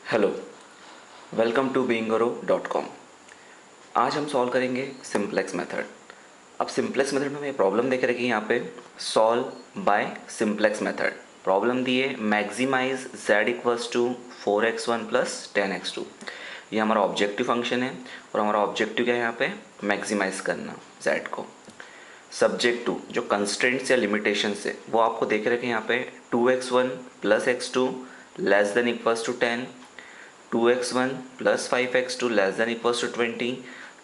Hello, welcome to beingoro.com। आज हम solve करेंगे सिंप्लेक्स मेथड। अब सिंप्लेक्स मेथड में हमें प्रॉब्लम देख रहे हैं यहाँ पे solve by simplex method. Problem दी है maximize z equals to 4x1 plus 10x2। ये हमारा ऑब्जेक्टिव फंक्शन है और हमारा ऑब्जेक्टिव क्या है यहाँ पे मैक्सिमाइज करना z को। सब्जेक्ट टू जो कंस्ट्रेंट्स या लिमिटेशंस है वो आपको देख रहे हैं यहाँ पे 2x1 plus x2 less than equals to 10, 2x1 plus 5x2 less than equals to 20,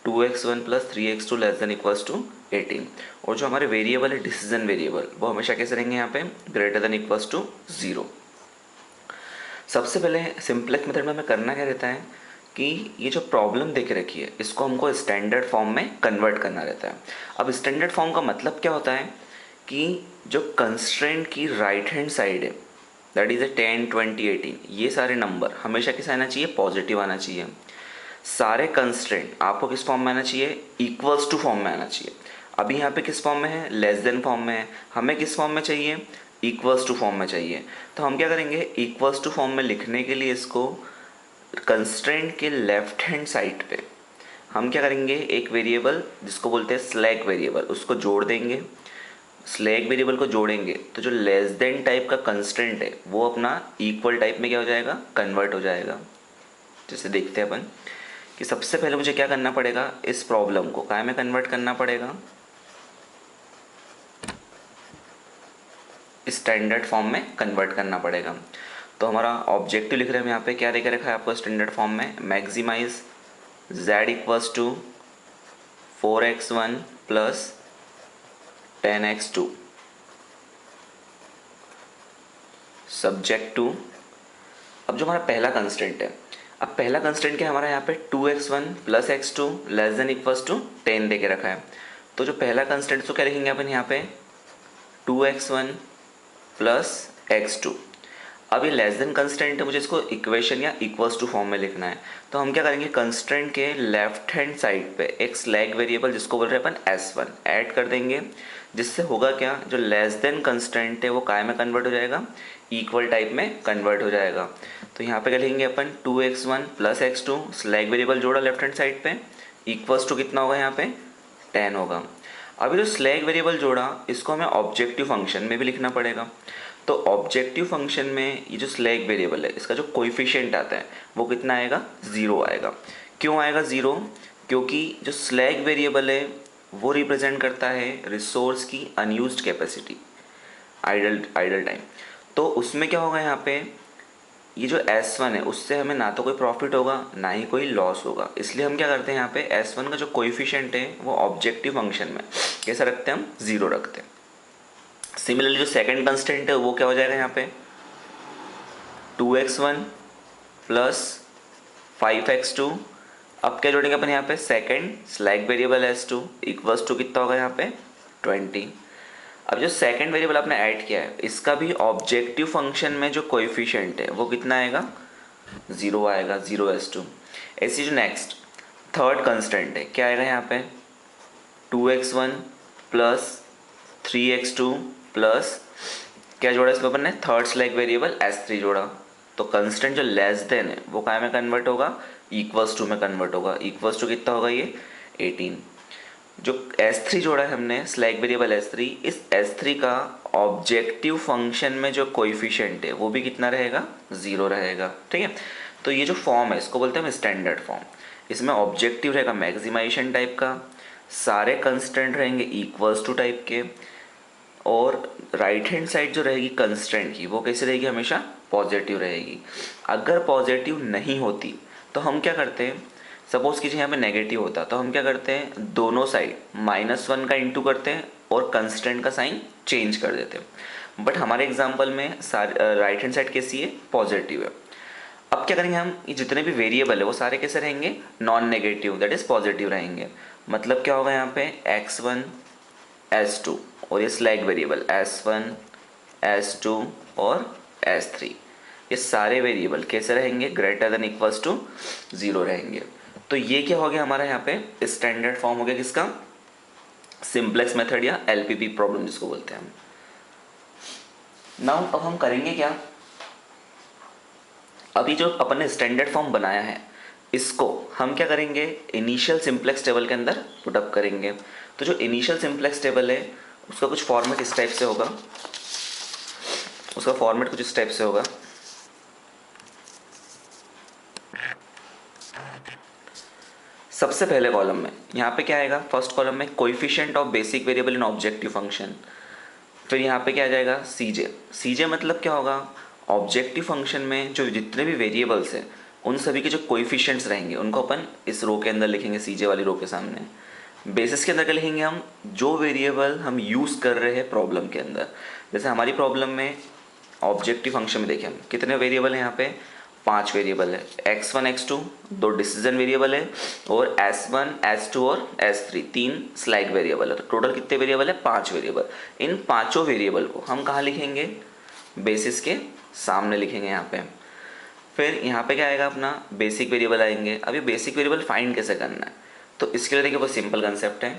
2x1 plus 3x2 less than equals to 18। और जो हमारे वेरिएबल है डिसीजन वेरिएबल वो हमेशा कैसे रहेंगे यहाँ पे ग्रेटर देन इक्वल्स टू 0। सबसे पहले सिंप्लेक्स मेथड में हमें करना क्या रहता है कि ये जो प्रॉब्लम देख रखी है इसको हमको स्टैंडर्ड फॉर्म में कन्वर्ट करना रहता है। अब स्टैंडर्ड फॉर्म का मतलब क्या होता है कि जो कंस्ट्रेंट की राइट हैंड साइड है दैट इज ए 10, 20, 18, ये सारे नंबर हमेशा किस आना चाहिए पॉजिटिव आना चाहिए। सारे कंस्ट्रेंट आपको किस फॉर्म में आना चाहिए इक्वल्स टू फॉर्म में आना चाहिए। अभी यहाँ पे किस फॉर्म में है लेस देन फॉर्म में है, हमें किस फॉर्म में चाहिए इक्वल्स टू फॉर्म में चाहिए। तो हम क्या करेंगे इक्वल्स टू फॉर्म में लिखने के लिए इसको कंस्ट्रेंट के लेफ्ट हैंड साइड पे हम क्या करेंगे एक वेरिएबल जिसको बोलते हैं स्लैक वेरिएबल उसको जोड़ देंगे। स्लैक वेरिएबल को जोड़ेंगे तो जो लेस देन टाइप का कंस्टेंट है वो अपना इक्वल टाइप में क्या हो जाएगा कन्वर्ट हो जाएगा। जैसे देखते हैं अपन कि सबसे पहले मुझे क्या करना पड़ेगा इस प्रॉब्लम को काय में कन्वर्ट करना पड़ेगा स्टैंडर्ड फॉर्म में कन्वर्ट करना पड़ेगा। तो हमारा ऑब्जेक्टिव लिख रहे हैं हम यहाँ पे क्या देकर रखा है आपको स्टैंडर्ड फॉर्म में maximize z equals to 4x1 plus 10x2 subject to. अब जो हमारा पहला कंस्टेंट है अब पहला कंस्टेंट क्या है हमारा यहाँ पे 2x1 plus x2 less than equals to 10 दे के रखा है। तो जो पहला कंस्टेंट तो क्या लिखेंगे अपन यहाँ पे 2x1 प्लस x2। अब ये लेस देन कंस्टेंट है मुझे इसको इक्वेशन या इक्वल्स टू फॉर्म में लिखना है। तो हम क्या करेंगे कंस्टेंट के लेफ्ट हैंड साइड पे एक स्लैग वेरिएबल जिसको बोल रहे हैं अपन s1 ऐड कर देंगे। जिससे होगा क्या जो लेस देन कंस्टेंट है वो काय में कन्वर्ट हो जाएगा इक्वल टाइप में कन्वर्ट हो जाएगा। तो यहाँ पे क्या लिखेंगे अपन 2x1 plus x2 slag variable जोड़ा लेफ्ट हैंड साइड पे इक्वल्स टू कितना होगा यहाँ पे 10 होगा। अभी जो स्लैग वेरिएबल जोड़ा इसको हमें ऑब्जेक्टिव फंक्शन में भी लिखना पड़ेगा। तो ऑब्जेक्टिव फंक्शन में ये जो स्लैग वेरिएबल है इसका जो कोएफिशिएंट आता है वो कितना आएगा 0 आएगा। क्यों आएगा 0 क्योंकि जो स्लैग वेरिएबल है वो रिप्रेजेंट करता है रिसोर्स की अनयूज्ड कैपेसिटी आइडल टाइम। तो उसमें क्या होगा यहाँ पे ये जो S1 है उससे हमें ना तो कोई प्रॉफिट होगा ना ही कोई लॉस होगा। इसलिए हम क्या करते हैं यहाँ पे S1 का जो कोएफिशिएंट है वो ऑब्जेक्टिव फंक्शन में कैसा रखते हैं हम 0 रखते हैं। सिमिलरली जो सेकंड कंस्टेंट है वो क्या हो जाएगा यहाँ पे 2x1 प्लस 5x2। अब क्या जोड़ेंगे अपन यहाँ पे second slack variable s2 equals to कितना होगा यहाँ पे 20। अब जो सेकंड वेरिएबल आपने ऐड किया है इसका भी ऑब्जेक्टिव फंक्शन में जो कोएफिशिएंट है वो कितना आएगा 0 आएगा 0s2। ऐसी जो नेक्स्ट थर्ड कंस्टेंट है क्या आएगा यहाँ पे 2x1 प्लस 3x2 प्लस क्या जोड़ा इसमें अपन ने थर्ड स्लैग वेरिएबल s3 जोड़ा। तो कंस्टेंट जो लेस देन है वो काय में कन्वर्ट होगा इक्वल्स टू में कन्वर्ट होगा। इक्वल्स टू कितना होगा ये 18। जो s3 जोड़ा है हमने स्लैग वेरिएबल s3 इस s3 का ऑब्जेक्टिव फंक्शन में जो कोएफिशिएंट है वो भी कितना रहेगा 0 रहेगा। ठीक है। तो ये जो फॉर्म है इसको बोलते हैं हम स्टैंडर्ड फॉर्म। इसमें ऑब्जेक्टिव रहेगा मैक्सिमाइजेशन टाइप का, सारे कंस्टेंट रहेंगे इक्वल्स टू टाइप के, और राइट हैंड साइड जो रहेगी कंस्टेंट की वो कैसे रहेगी हमेशा पॉजिटिव रहेगी। अगर पॉजिटिव नहीं होती तो हम क्या करते हैं सपोज कीजिए यहाँ पे नेगेटिव होता तो हम क्या करते हैं दोनों साइड -1 का इंटू करते हैं और कंस्टेंट का साइन चेंज कर देते हैं। बट हमारे एग्जाम्पल में राइट हैंड साइड कैसी है पॉजिटिव है। अब क्या करेंगे हम ये जितने भी वेरिएबल है वो सारे कैसे रहेंगे non negative that is positive रहेंगे। मतलब क्या होगा यहाँ पे x1 s2 और ये स्लैग वेरिएबल s1 s2 और s3 ये सारे वेरिएबल कैसे रहेंगे ग्रेटर देन इक्वल्स टू 0 रहेंगे। तो ये क्या हो गया हमारा यहाँ पे स्टैंडर्ड फॉर्म हो गया किसका सिंप्लेक्स मेथड या एलपीपी प्रॉब्लम जिसको बोलते हैं हम। नाउ अब हम करेंगे क्या अब ये जो अपन ने स्टैंडर्ड फॉर्म बनाया है इसको हम क्या करेंगे, इनिशियल सिंप्लेक्स टेबल के अंदर पुटअप करेंगे। तो जो इनिशियल सिंप्लेक्स टेबल है उसका कुछ फॉर्मेट इस टाइप से होगा, उसका फॉर्मेट कुछ इस टाइप से होगा। सबसे पहले कॉलम में यहाँ पे क्या आएगा, फर्स्ट कॉलम में coefficient of basic variable in objective function. फिर यहाँ पे क्या आ जाएगा, सीजे। सीजे मतलब क्या होगा, ऑब्जेक्टिव फंक्शन में जो जितने भी वेरिएबल्स हैं उन सभी के जो कोएफिशिएंट्स रहेंगे उनको अपन इस रो के अंदर लिखेंगे, सीजे वाली रो के सामने। बेसिस के अंदर क्या लिखेंगे हम, जो वेरिएबल हम यूज़ कर रहे हैं प्रॉब्लम के अंदर। जैसे हमारी प्रॉब्लम में ऑब्जेक्टिव फंक्शन में देखें हम कितने वेरिएबल हैं, यहाँ पे 5 वेरिएबल है, x1 x2 दो डिसीजन वेरिएबल है, और s1 s2 और s3 3 स्लैग वेरिएबल है। तो टोटल कितने वेरिएबल है, 5 वेरिएबल। इन पांचों वेरिएबल को हम कहाँ लिखेंगे, बेसिस के सामने लिखेंगे यहाँ पे। फिर यहाँ पे क्या आएगा, अपना बेसिक वेरिएबल आएंगे। अब ये बेसिक वेरिएबल फाइंड कैसे करना है, तो इसके लिए देखिए बहुत सिंपल कंसेप्ट है।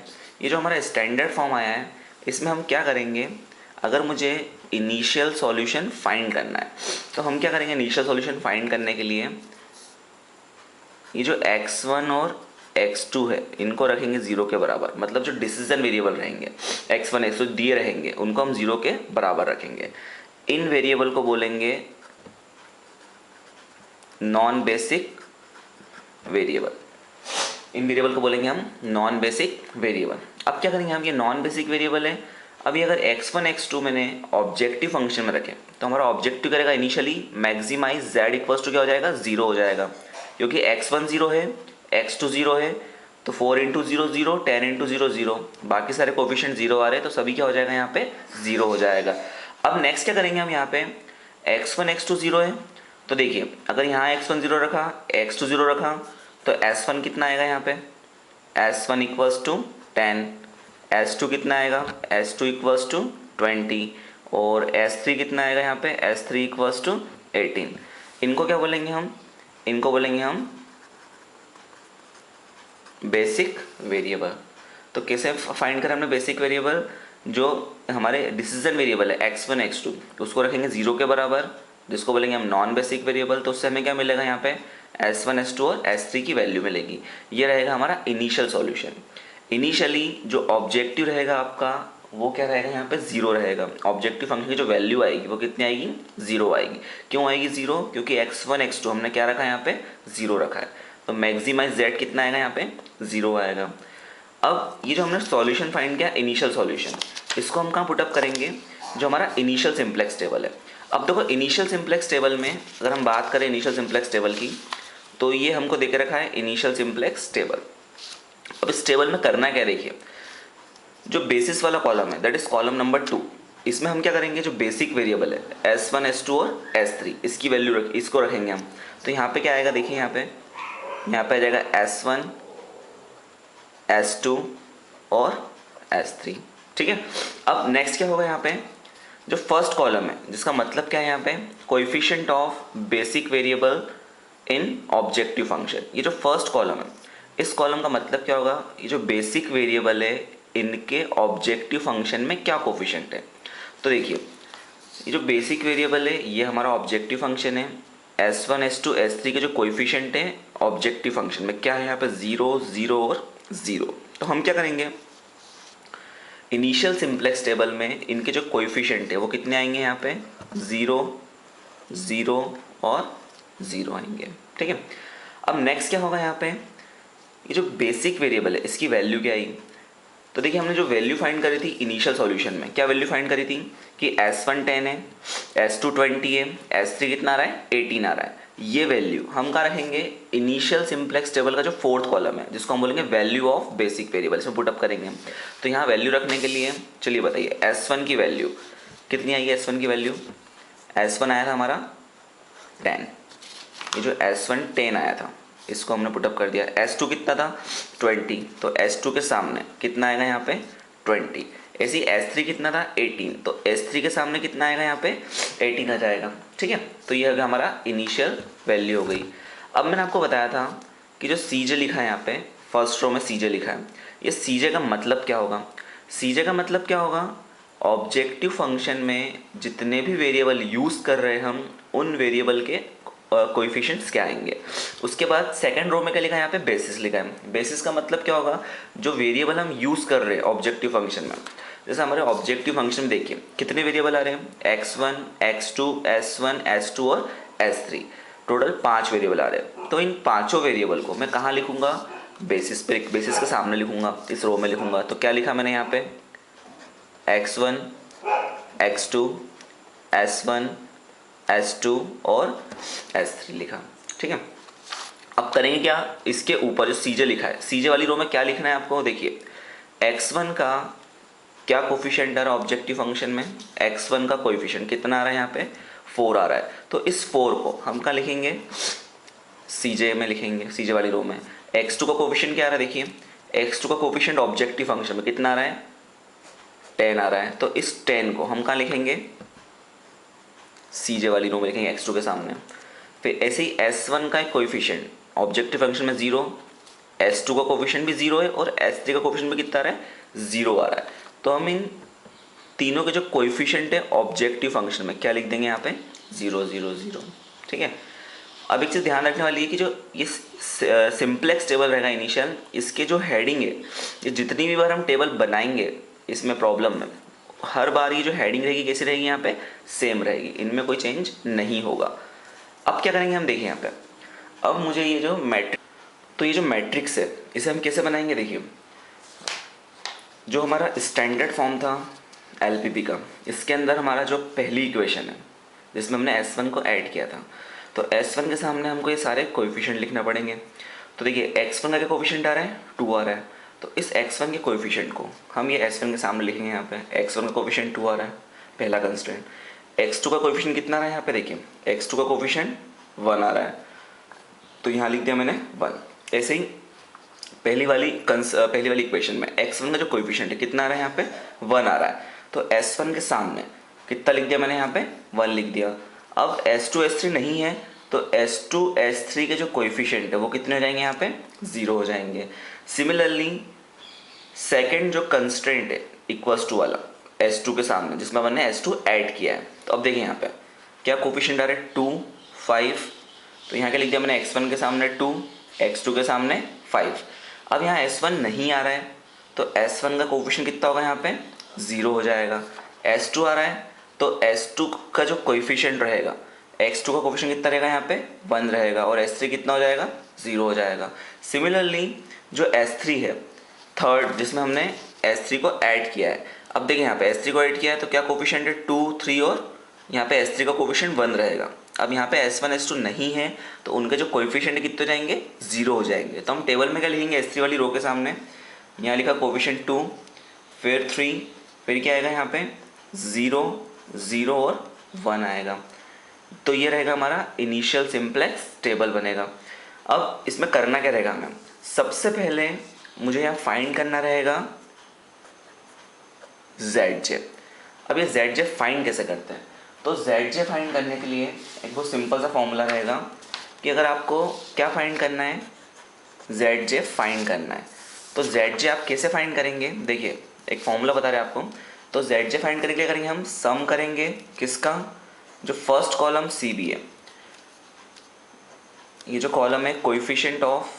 ये जो हमारा स्टैंडर्ड फॉर्म आया है इसमें हम क्या करेंगे, अगर मुझे इनिशियल सॉल्यूशन फाइंड करना है तो हम क्या करेंगे, इनिशियल सॉल्यूशन फाइंड करने के लिए ये जो x1 और x2 है इनको रखेंगे 0 के बराबर। मतलब जो डिसीजन वेरिएबल रहेंगे x1 x2 दिए रहेंगे उनको हम 0 के बराबर रखेंगे। इन वेरिएबल को बोलेंगे नॉन बेसिक वेरिएबल, इन वेरिएबल को बोलेंगे हम नॉन बेसिक वेरिएबल। अब क्या करेंगे हम, ये नॉन बेसिक वेरिएबल है। अभी अगर x1 x2 मैंने ऑब्जेक्टिव फंक्शन में रखे तो हमारा ऑब्जेक्टिव करेगा initially maximize z equals to क्या हो जाएगा, 0 हो जाएगा, क्योंकि x1 0 है x2 0 है। तो 4 इंटू 0 0, 10 इंटू 0 0, बाकी सारे कोफिशिएंट 0 आ रहे हैं तो सभी क्या हो जाएगा, यहाँ पे 0 हो जाएगा। अब नेक्स्ट क्या करेंगे हम, यहाँ पे x1 x2 0 है तो देखिए अगर यहाँ x1 0 रखा x2 0 रखा तो s1 कितना आएगा, यहाँ पे s1 इक्वल्स टू 10, s2 कितना आएगा, s2 इक्वल्स टू 20, और s3 कितना आएगा, यहाँ पे s3 इक्वल्स टू 18। इनको क्या बोलेंगे हम, इनको बोलेंगे हम बेसिक वेरिएबल। तो कैसे फाइंड करें हमने बेसिक वेरिएबल, जो हमारे डिसीजन वेरिएबल है x1 x2 उसको रखेंगे 0 के बराबर, जिसको बोलेंगे हम नॉन बेसिक वेरिएबल। तो उससे हमें क्या मिलेगा, यहाँ पे s1 s2 और s3 की वैल्यू मिलेगी। ये रहेगा हमारा इनिशियल सॉल्यूशन। इनिशियली जो ऑब्जेक्टिव रहेगा आपका वो क्या रहेगा, यहाँ पे 0 रहेगा। ऑब्जेक्टिव फंक्शन की जो वैल्यू आएगी वो कितनी आएगी, 0 आएगी। क्यों आएगी 0, क्योंकि x1 x2 हमने क्या रखा है, यहाँ पे 0 रखा है। तो मैक्सिमाइज z कितना आएगा, यहाँ पे 0 आएगा। अब ये जो हमने सॉल्यूशन फाइंड किया इनिशियल सॉल्यूशन, इसको हम कहाँ पुटअप करेंगे, जो हमारा इनिशियल सिंप्लेक्स टेबल है। अब देखो इनिशियल सिंप्लेक्स टेबल में अगर हम बात करें इनिशियल सिंप्लेक्स टेबल की, तो ये हमको दे के रखा है इनिशियल सिंप्लेक्स टेबल। अब इस टेबल में करना क्या, देखिए जो बेसिस वाला कॉलम है दैट इज कॉलम नंबर 2, इसमें हम क्या करेंगे, जो बेसिक वेरिएबल है s1 s2 और s3 इसकी वैल्यू इसको रखेंगे हम। तो यहाँ पे क्या आएगा, देखिए यहाँ पे आ जाएगा s1 s2 और s3, ठीक है। अब नेक्स्ट क्या होगा, यहाँ पे जो फर्स्ट कॉलम है जिसका मतलब क्या है, यहाँ पे coefficient of basic variable in objective function. ये जो फर्स्ट कॉलम है इस कॉलम का मतलब क्या होगा, ये जो बेसिक वेरिएबल है इनके ऑब्जेक्टिव फंक्शन में क्या कोफिशिएंट है। तो देखिए ये जो बेसिक वेरिएबल है ये हमारा ऑब्जेक्टिव फंक्शन है, s1 s2 s3 के जो कोएफिशिएंट है ऑब्जेक्टिव फंक्शन में क्या है, यहाँ पे 0 0 और 0। तो हम क्या करेंगे, इनिशियल सिंप्लेक्स टेबल में इनके जो कोएफिशिएंट है वो कितने आएंगे, यहाँ पे 0 0 और 0 आएंगे, ठीक है। अब नेक्स्ट क्या होगा, यहाँ पे ये जो बेसिक वेरिएबल है इसकी वैल्यू क्या आई। तो देखिए हमने जो वैल्यू फाइंड करी थी इनिशियल सॉल्यूशन में, क्या वैल्यू फाइंड करी थी कि s1 10 है, s2 20 है, s3 कितना आ रहा है, 18 आ रहा है। ये वैल्यू हम कहाँ रखेंगे, इनिशियल सिंप्लेक्स टेबल का जो फोर्थ कॉलम है जिसको हम बोलेंगे वैल्यू ऑफ बेसिक वेरिएबल, इसमें पुटअप करेंगे हम। तो यहाँ वैल्यू रखने के लिए चलिए बताइए s1 की वैल्यू कितनी आई है, s1 की वैल्यू s1 आया था हमारा 10, ये जो s1 10 आया था इसको हमने पुटअप कर दिया। s2 कितना था 20, तो s2 के सामने कितना आएगा, यहाँ पे 20। ऐसे ही s3 कितना था 18, तो s3 के सामने कितना आएगा, यहाँ पे 18 आ जाएगा, ठीक है। तो ये होगा हमारा इनिशियल वैल्यू हो गई। अब मैंने आपको बताया था कि जो सीजे लिखा है यहाँ पे फर्स्ट रो में सीजे लिखा है, ये सीजे का मतलब क्या होगा, सीजे का मतलब क्या होगा, ऑब्जेक्टिव फंक्शन में जितने भी वेरिएबल यूज़ कर रहे हैं हम उन वेरिएबल के कोएफिशिएंट्स क्या आएंगे। उसके बाद सेकंड रो में क्या लिखा है, यहाँ पे बेसिस लिखा है। बेसिस का मतलब क्या होगा, जो वेरिएबल हम यूज़ कर रहे हैं ऑब्जेक्टिव फंक्शन में। जैसे हमारे ऑब्जेक्टिव फंक्शन में देखिए कितने वेरिएबल आ रहे हैं, x1, x2, s1, s2 और s3, टोटल 5 वेरिएबल आ रहे हैं। तो इन पांचों वेरिएबल को मैं कहाँ लिखूंगा, बेसिस पे, बेसिस के सामने लिखूंगा, इस रो में लिखूंगा। तो क्या लिखा मैंने यहाँ पे, x1, x2, s1, s2 और s3 लिखा, ठीक है। अब करेंगे क्या, इसके ऊपर जो सीजे लिखा है, सीजे वाली रो में क्या लिखना है आपको, देखिए x1 का क्या कोफिशिएंट आ रहा है ऑब्जेक्टिव फंक्शन में, x1 का कोफिशिएंट कितना आ रहा है यहाँ पे, 4 आ रहा है। तो इस 4 को हम क्या लिखेंगे, सीजे में लिखेंगे, सीजे वाली रो में। x2 का कोफिशिएंट क्या आ रहा है, देखिए x2 का कोफिशिएंट ऑब्जेक्टिव फंक्शन में कितना आ रहा है, 10 आ रहा है। तो इस 10 को हम कहाँ लिखेंगे, सीजे वाली रो में लिखेंगे x2 के सामने। फिर ऐसे ही s1 का एक कोएफिशिएंट ऑब्जेक्टिव फंक्शन में 0, s2 का कोएफिशिएंट भी 0 है और s3 का कोएफिशिएंट भी कितना आ रहा है, 0 आ रहा है। तो हम इन तीनों के जो कोएफिशिएंट है ऑब्जेक्टिव फंक्शन में क्या लिख देंगे यहाँ पे, 0 0 0, ठीक है। अब एक चीज़ ध्यान रखने वाली है कि जो ये सिंप्लेक्स टेबल रहेगा इनिशियल, इसके जो हेडिंग है, ये जितनी भी बार हम टेबल बनाएंगे इसमें प्रॉब्लम में, हर बार ये जो हेडिंग रहेगी कैसी रहेगी, यहाँ पे सेम रहेगी, इनमें कोई चेंज नहीं होगा। अब क्या करेंगे हम, देखिए यहाँ पे अब मुझे ये जो मैट्रिक्स, तो ये जो मैट्रिक्स है इसे हम कैसे बनाएंगे, देखिए जो हमारा स्टैंडर्ड फॉर्म था एलपीपी का, इसके अंदर हमारा जो पहली इक्वेशन है जिसमें हमने S1 को ऐड किया था, तो S1 के सामने हमको ये सारे कोएफिशिएंट लिखना पड़ेंगे। तो देखिए x1 का क्या कोएफिशिएंट आ रहा है, 2 आ रहा है। तो इस x1 के कोएफिशिएंट को हम ये S1 के सामने लिखेंगे, यहाँ पे x1 का कोएफिशिएंट 2 आ रहा है, पहला कंस्ट्रेंट। x2 का कोएफिशिएंट कितना आ रहा है, यहाँ पे देखिए x2 का कोएफिशिएंट 1 आ रहा है, तो यहाँ लिख दिया मैंने 1। ऐसे ही पहली वाली इक्वेशन में x1 का जो कोएफिशिएंट है कितना आ रहा है, यहाँ पे 1 आ रहा है। तो S1 के सामने कितना लिख दिया मैंने, यहाँ पे 1 लिख दिया। अब S2 S3 नहीं है, तो S2 S3 के जो कोएफिशिएंट है वो कितने हो जाएंगे, यहाँ पे 0 हो जाएंगे। सिमिलरली सेकंड जो कंस्ट्रेंट है इक्वल्स टू वाला S2 के सामने, जिसमें मैंने S2 ऐड किया है, तो अब देखिए यहाँ पे क्या कोएफिशिएंट आ रहा है, 2 5। तो यहाँ क्या लिख दिया मैंने, x1 के सामने 2, x2 के सामने 5। अब यहाँ S1 नहीं आ रहा है, तो S1 का कोएफिशिएंट कितना होगा, यहाँ पे 0 हो जाएगा। S2 आ रहा है, तो S2 का जो कोएफिशिएंट रहेगा, x2 का कोएफिशिएंट कितना रहेगा, यहाँ पे 1 रहेगा, और S3 कितना हो जाएगा, 0 हो जाएगा। सिमिलरली जो S3 है थर्ड, जिसमें हमने S3 को ऐड किया है, अब देखिए यहाँ पे S3 को ऐड किया है तो क्या कोएफिशिएंट है, 2 3, और यहाँ पे S3 का कोएफिशिएंट 1 रहेगा। अब यहाँ पे S1 S2 नहीं है, तो उनके जो कोएफिशिएंट कितने हो जाएंगे, 0 हो जाएंगे। तो हम टेबल में क्या लिखेंगे, S3 वाली रो के सामने यहाँ लिखा कोएफिशिएंट 2, फिर 3, फिर क्या आएगा यहाँ पे 0 0 और 1 आएगा। तो ये रहेगा हमारा इनिशियल सिंप्लेक्स टेबल बनेगा। अब इसमें करना क्या रहेगा हमें, सबसे पहले मुझे यहाँ फाइंड करना रहेगा ZJ। अब ये ZJ फाइंड कैसे करते हैं, तो ZJ फाइंड करने के लिए एक बहुत सिंपल सा फॉर्मूला रहेगा कि अगर आपको क्या फाइंड करना है, ZJ फाइंड करना है, तो ZJ आप कैसे फाइंड करेंगे, देखिए एक फॉर्मूला बता रहे हैं आपको। तो ZJ फाइंड करने के लिए करेंगे हम सम करेंगे किसका, जो फर्स्ट कॉलम CB है, ये जो कॉलम है कोएफिशिएंट ऑफ,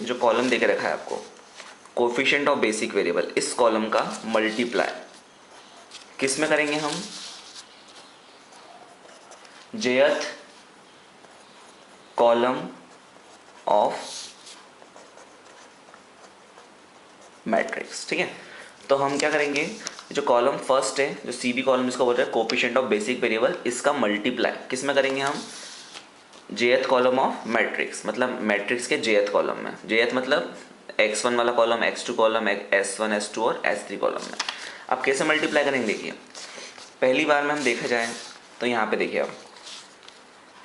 जो कॉलम देके रखा है आपको कोएफिशिएंट ऑफ बेसिक वेरिएबल, इस कॉलम का मल्टीप्लाई किस में करेंगे हम, jth कॉलम ऑफ मैट्रिक्स, ठीक है। तो हम क्या करेंगे, जो कॉलम फर्स्ट है, जो CB कॉलम जिसको बोलते हैं कोएफिशिएंट ऑफ बेसिक वेरिएबल, इसका मल्टीप्लाई किस में करेंगे हम, jth कॉलम ऑफ मैट्रिक्स, मतलब मैट्रिक्स के jth कॉलम में। jth मतलब x1 वाला column, x2 column, s1 s2 और s3 कॉलम में। अब कैसे मल्टीप्लाई करेंगे, देखिए पहली बार में हम देखा जाए तो यहाँ पे देखिए अब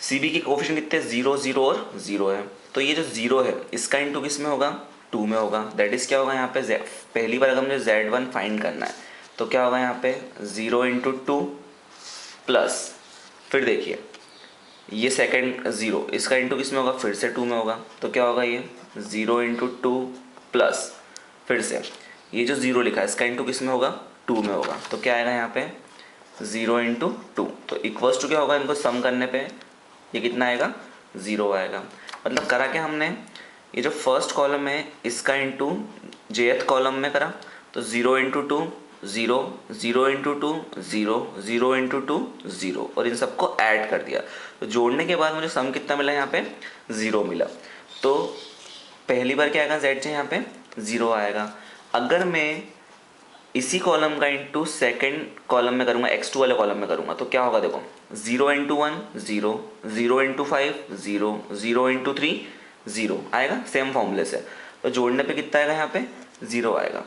CB की कोएफिशिएंट कितने, 0 0 और 0 है। तो ये जो 0 है इसका इंटू किस में होगा, 2 में होगा। दैट इज़ क्या होगा यहाँ पे, पहली बार अगर मुझे Z1 फाइंड करना है तो क्या होगा यहाँ पे 0 इंटू 2 प्लस, फिर देखिए ये सेकंड 0, इसका इंटू किस में होगा, फिर से 2 में होगा। तो क्या होगा, ये 0 इंटू 2 प्लस, फिर से ये जो 0 लिखा है इसका इंटू किस में होगा, 2 में होगा। तो क्या आएगा यहाँ पे 0 इंटू 2, तो इक्वल्स टू क्या होगा, इनको सम करने पे ये कितना आएगा, 0 आएगा। मतलब करा क्या हमने, ये जो फर्स्ट कॉलम है इसका इंटू जेथ कॉलम में करा, तो 0 इंटू 2 0, 0 इंटू 2 0, 0 इंटू 2 0, और इन सबको ऐड कर दिया। तो जोड़ने के बाद मुझे सम कितना मिला, यहाँ पे 0 मिला। तो पहली बार क्या आएगा, जेड जे यहाँ पे 0 आएगा। अगर मैं इसी कॉलम का इंटू सेकेंड कॉलम में करूँगा, x2 वाले कॉलम में करूँगा, तो क्या होगा देखो, 0 इंटू 1 0, 0 इंटू 5 0, 0 इंटू 3 0 आएगा, सेम फॉर्मूले से। तो जोड़ने पे कितना आएगा, यहाँ पे 0 आएगा।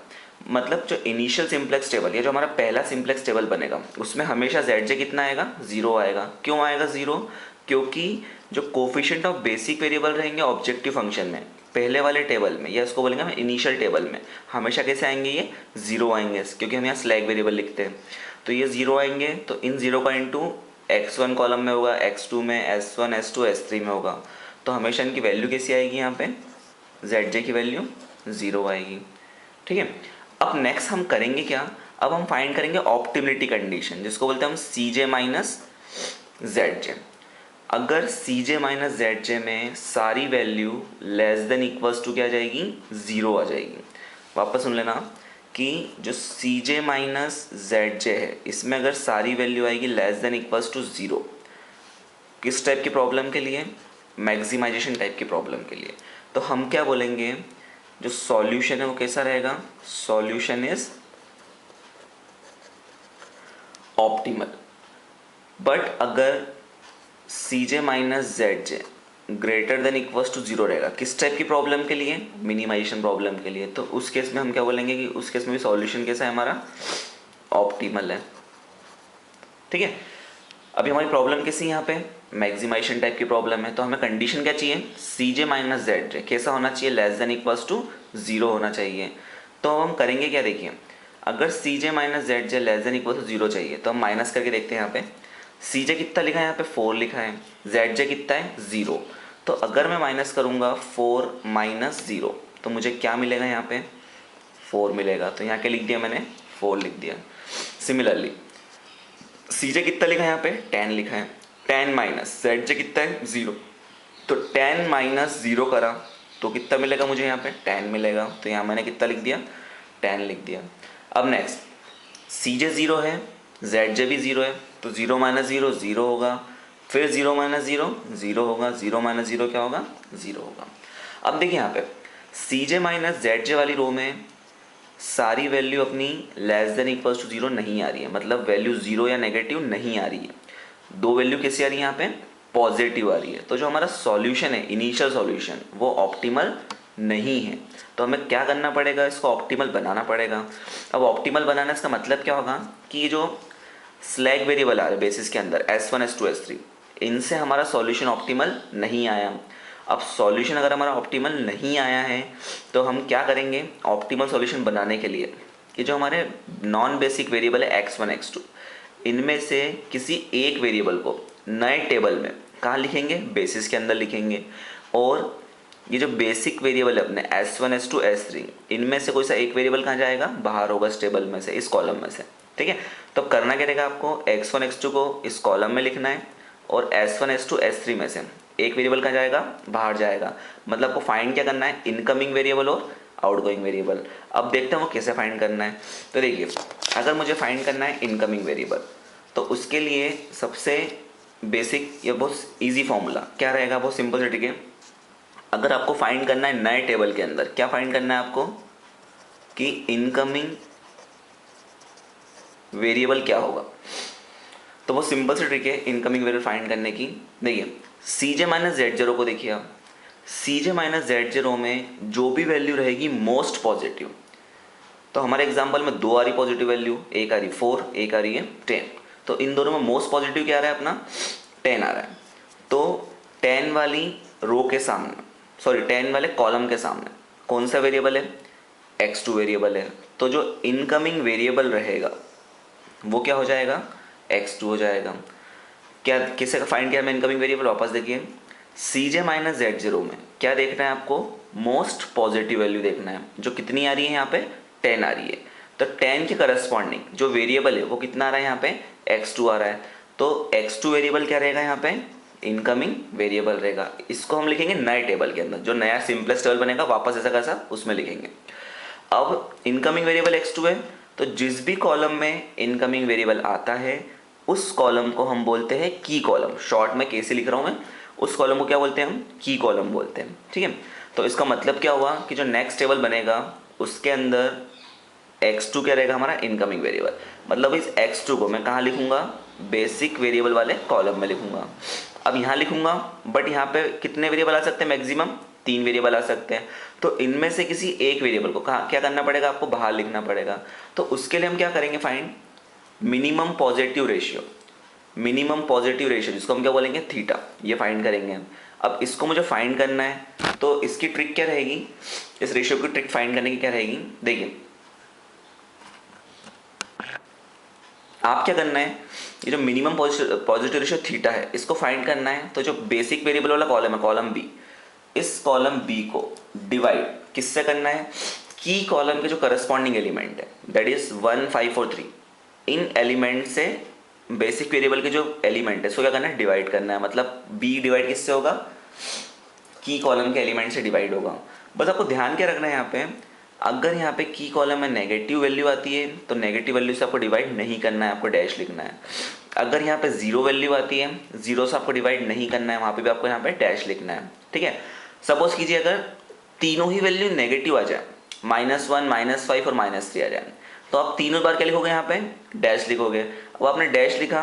मतलब जो इनिशियल सिंप्लेक्स टेबल, ये जो हमारा पहला सिंप्लेक्स टेबल बनेगा, उसमें हमेशा जेड जे कितना आएगा, 0 आएगा। क्यों आएगा 0? क्योंकि जो कोफिशिएंट ऑफ बेसिक वेरिएबल रहेंगे ऑब्जेक्टिव फंक्शन में, पहले वाले टेबल में, या इसको बोलेंगे हम इनिशियल टेबल में, हमेशा कैसे आएंगे, ये 0 आएंगे, क्योंकि हम यहाँ स्लैग वेरिएबल लिखते हैं। तो ये 0 आएंगे, तो इन 0 का इंटू x1 कॉलम में होगा, x2 में, s1 s2 s3 में होगा। तो हमेशा इनकी वैल्यू कैसी आएगी, यहाँ पे zj की वैल्यू 0 आएगी। ठीक है, अब नेक्स्ट हम करेंगे क्या, अब हम फाइंड करेंगे ऑप्टिमिलिटी कंडीशन, जिसको बोलते हैं हम cj माइनस zj। अगर cj माइनस zj में सारी value less than equals to क्या आ जाएगी, 0 आ जाएगी। वापस सुन लेना कि जो cj माइनस zj है, इसमें अगर सारी वैल्यू आएगी लेस देन इक्वल्स टू 0, किस टाइप की प्रॉब्लम के लिए, मैक्सिमाइजेशन टाइप की प्रॉब्लम के लिए, तो हम क्या बोलेंगे, जो सॉल्यूशन है वो कैसा रहेगा, सॉल्यूशन इज ऑप्टिमल। बट अगर cj minus zj greater than equals to 0 रहेगा, किस टाइप की प्रॉब्लम के लिए, मिनिमाइजेशन प्रॉब्लम के लिए, तो उस केस में हम क्या बोलेंगे कि उस केस में भी सॉल्यूशन कैसा है हमारा, ऑप्टिमल है। ठीक है, अभी हमारी प्रॉब्लम कैसी, यहाँ पे मैक्सिमाइजेशन टाइप की प्रॉब्लम है, तो हमें कंडीशन क्या चाहिए, cj माइनस zj कैसा होना चाहिए, लेस देन इक्वल्स टू 0 होना चाहिए। तो हम करेंगे क्या, देखिए, अगर cj minus zj less than equal to 0 चाहिए, तो हम माइनस करके देखते हैं। यहाँ पे cj कितना लिखा है, यहाँ पे 4 लिखा है, zj कितना है, 0। तो अगर मैं माइनस करूँगा 4 माइनस 0, तो मुझे क्या मिलेगा, यहाँ पे 4 मिलेगा। तो यहाँ क्या लिख दिया मैंने, 4 लिख दिया। सिमिलरली cj कितना लिखा है, यहाँ पे 10 लिखा है, 10 माइनस zj कितना है, 0। तो 10 माइनस 0 करा तो कितना मिलेगा मुझे, यहाँ पे 10 मिलेगा। तो यहाँ मैंने कितना लिख दिया, 10 लिख दिया। अब नेक्स्ट, cj 0 है, zj भी 0 है, तो 0 माइनस 0 0 होगा, फिर 0 माइनस 0 0 होगा, 0 माइनस 0 क्या होगा, 0 होगा। अब देखिए यहाँ पे cj माइनस zj वाली रो में सारी वैल्यू अपनी लेस देन इक्वल्स टू 0 नहीं आ रही है, मतलब वैल्यू 0 या नेगेटिव नहीं आ रही है। दो वैल्यू कैसी आ रही है, यहाँ पे पॉजिटिव आ रही है। तो जो हमारा सॉल्यूशन है, इनिशियल सॉल्यूशन, वो ऑप्टिमल नहीं है। तो हमें क्या करना पड़ेगा, इसको ऑप्टिमल बनाना पड़ेगा। अब ऑप्टिमल बनाना इसका मतलब क्या होगा कि ये जो स्लैग वेरिएबल आ रहे बेसिस के अंदर s1 s2 s3, इनसे हमारा सॉल्यूशन ऑप्टिमल नहीं आया। अब सॉल्यूशन अगर हमारा ऑप्टिमल नहीं आया है, तो हम क्या करेंगे ऑप्टिमल सॉल्यूशन बनाने के लिए, कि जो हमारे नॉन बेसिक वेरिएबल है x1 x2, इनमें से किसी एक वेरिएबल को नए टेबल में कहाँ लिखेंगे, बेसिस के अंदर लिखेंगे। और ये जो बेसिक वेरिएबल है अपने s1 s2 s3, इनमें से कोई सा एक वेरिएबल कहाँ जाएगा, बाहर होगा इस टेबल में से, इस कॉलम में से। ठीक है, तो करना क्या रहेगा, आपको x1 x2 को इस कॉलम में लिखना है, और s1 s2 s3 में से एक वेरिएबल कहाँ जाएगा, बाहर जाएगा। मतलब आपको फाइंड क्या करना है, इनकमिंग वेरिएबल और आउटगोइंग वेरिएबल। अब देखते हैं वो कैसे फाइंड करना है। तो देखिए, अगर मुझे फाइंड करना है इनकमिंग वेरिएबल, तो उसके लिए सबसे बेसिक या बहुत ईजी फॉर्मूला क्या रहेगा, बहुत सिंपल से। ठीक है, अगर आपको फाइंड करना है नए टेबल के अंदर, क्या फाइंड करना है आपको कि इनकमिंग वेरिएबल क्या होगा, तो वो सिंपल से ट्रिक है इनकमिंग वेरिएबल फाइंड करने की। देखिए, cj माइनस जेड रो को देखिए आप, cj माइनस जेड रो में जो भी वैल्यू रहेगी मोस्ट पॉजिटिव, तो हमारे एग्जांपल में दो आ रही पॉजिटिव वैल्यू, एक आ रही 4, एक आ रही है 10। तो इन दोनों में मोस्ट पॉजिटिव क्या आ रहा है अपना, 10 आ रहा है। तो 10 वाली रो के सामने, सॉरी 10 वाले कॉलम के सामने कौन सा वेरिएबल है, x2 वेरिएबल है। तो जो इनकमिंग वेरिएबल रहेगा वो क्या हो जाएगा, x2 हो जाएगा। क्या किसे का फाइंड किया मैं इनकमिंग वेरिएबल, वापस देखिए, cj माइनस जेड रो में क्या देखना है आपको, मोस्ट पॉजिटिव वैल्यू देखना है, जो कितनी आ रही है यहाँ पे, 10 आ रही है। तो 10 के करस्पॉन्डिंग जो वेरिएबल है वो कितना आ रहा है यहाँ पे, x2 आ रहा है। तो x2 वेरिएबल क्या रहेगा यहाँ पे, इनकमिंग वेरिएबल रहेगा। इसको हम लिखेंगे नए टेबल के अंदर, जो नया सिंपलेस्ट टेबल बनेगा वापस ऐसा कैसा उसमें लिखेंगे। अब इनकमिंग वेरिएबल x2 है, तो जिस भी कॉलम में इनकमिंग वेरिएबल आता है उस कॉलम को हम बोलते हैं की कॉलम। शॉर्ट में कैसे लिख रहा हूँ मैं, उस कॉलम को क्या बोलते हैं हम, की कॉलम बोलते हैं। ठीक है, तो इसका मतलब क्या हुआ कि जो नेक्स्ट टेबल बनेगा उसके अंदर x2 क्या रहेगा हमारा, इनकमिंग वेरिएबल। मतलब इस x2 को मैं कहाँ लिखूंगा, बेसिक वेरिएबल वाले कॉलम में लिखूंगा। अब यहाँ लिखूंगा, बट यहाँ पे कितने वेरिएबल आ सकते हैं, मैक्सिमम 3 वेरिएबल आ सकते हैं। तो इनमें से किसी एक वेरिएबल को कहाँ क्या करना पड़ेगा, आपको बाहर लिखना पड़ेगा। तो उसके लिए हम क्या करेंगे, find minimum positive ratio. Minimum positive ratio जिसको हम क्या बोलेंगे, थीटा, ये फाइंड करेंगे हम। अब इसको मुझे फाइंड करना है, तो इसकी ट्रिक क्या रहेगी, इस रेशियो की ट्रिक फाइंड करने की क्या रहेगी, देखिए आप क्या करना है, ये जो मिनिमम पॉजिटिव रेशियो थीटा है इसको फाइंड करना है। तो जो बेसिक वेरिएबल वाला कॉलम है, कॉलम बी, इस कॉलम बी को डिवाइड किससे करना है, की कॉलम के जो करस्पॉन्डिंग एलिमेंट है दैट इज 1 5 और 3, इन एलिमेंट से बेसिक वेरिएबल के जो एलिमेंट है उसको क्या करना है, डिवाइड करना है। मतलब बी डिवाइड किससे होगा, की कॉलम के एलिमेंट से डिवाइड होगा। बस आपको ध्यान क्या रखना है यहाँ पे, अगर यहाँ पे की कॉलम में नेगेटिव वैल्यू आती है तो नेगेटिव वैल्यू से आपको डिवाइड नहीं करना है, आपको डैश लिखना है। अगर यहाँ पे जीरो वैल्यू आती है, जीरो से आपको डिवाइड नहीं करना है, वहाँ पे भी आपको यहाँ पे डैश लिखना है। ठीक है, सपोज कीजिए अगर तीनों ही वैल्यू नेगेटिव आ जाए, -1 -5 और -3 आ जाए, तो आप तीनों बार क्या लिखोगे, यहाँ पे डैश लिखोगे। अब आपने डैश लिखा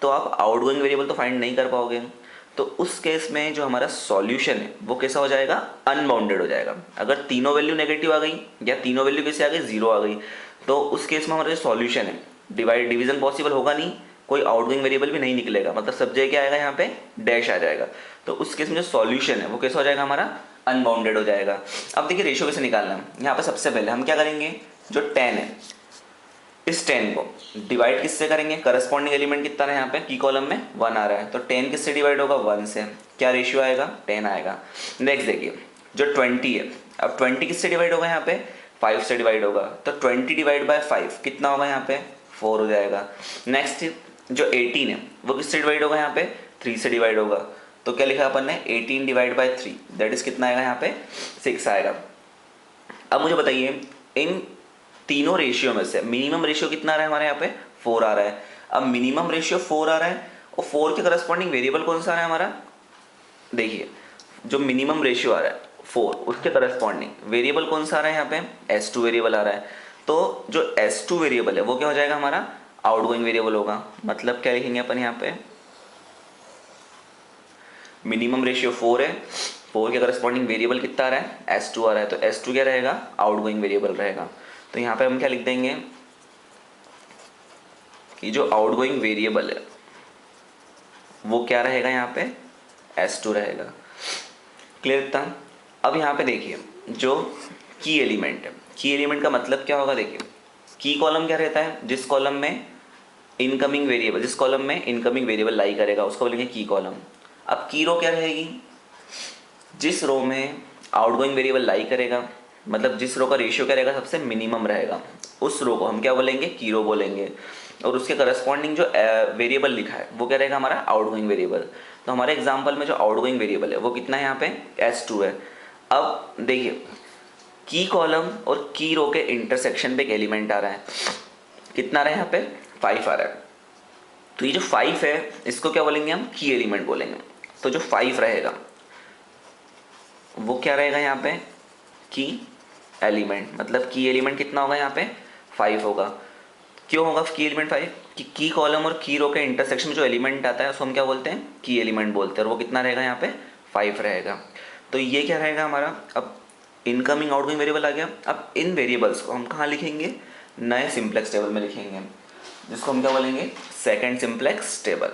तो आप आउटगोइंग वेरिएबल तो फाइंड नहीं कर पाओगे। तो उस केस में जो हमारा सॉल्यूशन है वो कैसा हो जाएगा, अनबाउंडेड हो जाएगा। अगर तीनों वैल्यू नेगेटिव आ गई या तीनों वैल्यू कैसे आ गई, जीरो आ गई, तो उस केस में हमारा जो सॉल्यूशन है, डिवीजन पॉसिबल होगा नहीं, कोई आउटगोइंग वेरिएबल भी नहीं निकलेगा, मतलब सब जगह क्या आएगा, यहाँ पे डैश आ जाएगा। तो उस केस में जो सॉल्यूशन है वो कैसा हो जाएगा, हमारा अनबाउंडेड हो जाएगा। अब देखिए रेशियो कैसे निकालना है, यहाँ पे सबसे पहले हम क्या करेंगे, जो 10 है इस 10 को डिवाइड किससे करेंगे, करस्पॉन्डिंग एलिमेंट कितना है यहाँ पे, की कॉलम में 1 आ रहा है, तो 10 किससे डिवाइड होगा, 1 से। क्या रेशियो आएगा, 10 आएगा। नेक्स्ट देखिए जो 20 है, अब 20 किससे डिवाइड होगा, यहाँ पे 5 से डिवाइड होगा, तो 20 डिवाइड बाय 5 कितना होगा, यहाँ पे 4 हो जाएगा। नेक्स्ट जो 18 है वो किससे डिवाइड होगा, यहाँ पे 3 से डिवाइड होगा, तो क्या लिखा अपन ने, 18 डिवाइड बाय 3 दैट इज कितना आएगा, यहाँ पे 6 आएगा। अब मुझे बताइए इन तीनों रेशियो में से मिनिमम रेशियो कितना आ रहा है हमारे यहाँ पे, 4 आ रहा है। अब मिनिमम रेशियो 4 आ रहा है और 4 के करस्पॉन्डिंग वेरिएबल कौन सा आ रहा है हमारा, देखिए जो मिनिमम रेशियो आ रहा है 4 उसके करस्पॉन्डिंग वेरिएबल कौन सा आ रहा है, यहाँ पे S2 वेरिएबल आ रहा है। तो जो S2 वेरिएबल है वो क्या हो जाएगा, हमारा आउटगोइंग वेरिएबल होगा। मतलब क्या लिखेंगे अपन यहाँ पे, मिनिमम रेशियो 4 है, 4 के करस्पॉन्डिंग वेरिएबल कितना आ रहा है, S2 आ रहा है, तो S2 क्या रहेगा, आउटगोइंग वेरिएबल रहेगा। तो यहाँ पे हम क्या लिख देंगे कि जो आउटगोइंग वेरिएबल है वो क्या रहेगा, यहाँ पे S2 रहेगा। क्लियर था। अब यहाँ पे देखिए जो की एलिमेंट है, की एलिमेंट का मतलब क्या होगा, देखिए की कॉलम क्या रहता है, जिस कॉलम में इनकमिंग वेरिएबल, जिस कॉलम में इनकमिंग वेरिएबल लाई करेगा उसको बोलेंगे की कॉलम। अब की रो क्या रहेगी, जिस रो में आउटगोइंग वेरिएबल लाई करेगा, मतलब जिस रो का रेशियो क्या रहेगा, सबसे मिनिमम रहेगा, उस रो को हम क्या बोलेंगे, की रो बोलेंगे। और उसके करस्पॉन्डिंग जो वेरिएबल लिखा है वो क्या रहेगा, हमारा आउटगोइंग वेरिएबल। तो हमारे एग्जांपल में जो आउटगोइंग वेरिएबल है वो कितना है, यहाँ पे S2 है। अब देखिए की कॉलम और की रो के इंटरसेक्शन पे एक एलिमेंट आ रहा है, कितना आ रहा है, यहाँ पे 5 आ रहा है। तो ये जो 5 है इसको क्या बोलेंगे, हम की एलिमेंट बोलेंगे। तो जो 5 रहेगा वो क्या रहेगा, यहाँ पे की एलिमेंट। मतलब की एलिमेंट कितना होगा, यहाँ पे 5 होगा। क्यों होगा की एलिमेंट 5, कि की कॉलम और की रो के इंटरसेक्शन में जो एलिमेंट आता है उसको हम क्या बोलते हैं, की एलिमेंट बोलते हैं, और वो कितना रहेगा, यहाँ पे 5 रहेगा। तो ये क्या रहेगा हमारा, अब इनकमिंग आउटगोइंग वेरिएबल आ गया। अब इन वेरिएबल्स को हम कहाँ लिखेंगे, नए सिंप्लेक्स टेबल में लिखेंगे, जिसको हम क्या बोलेंगे, सेकेंड सिंप्लेक्स टेबल।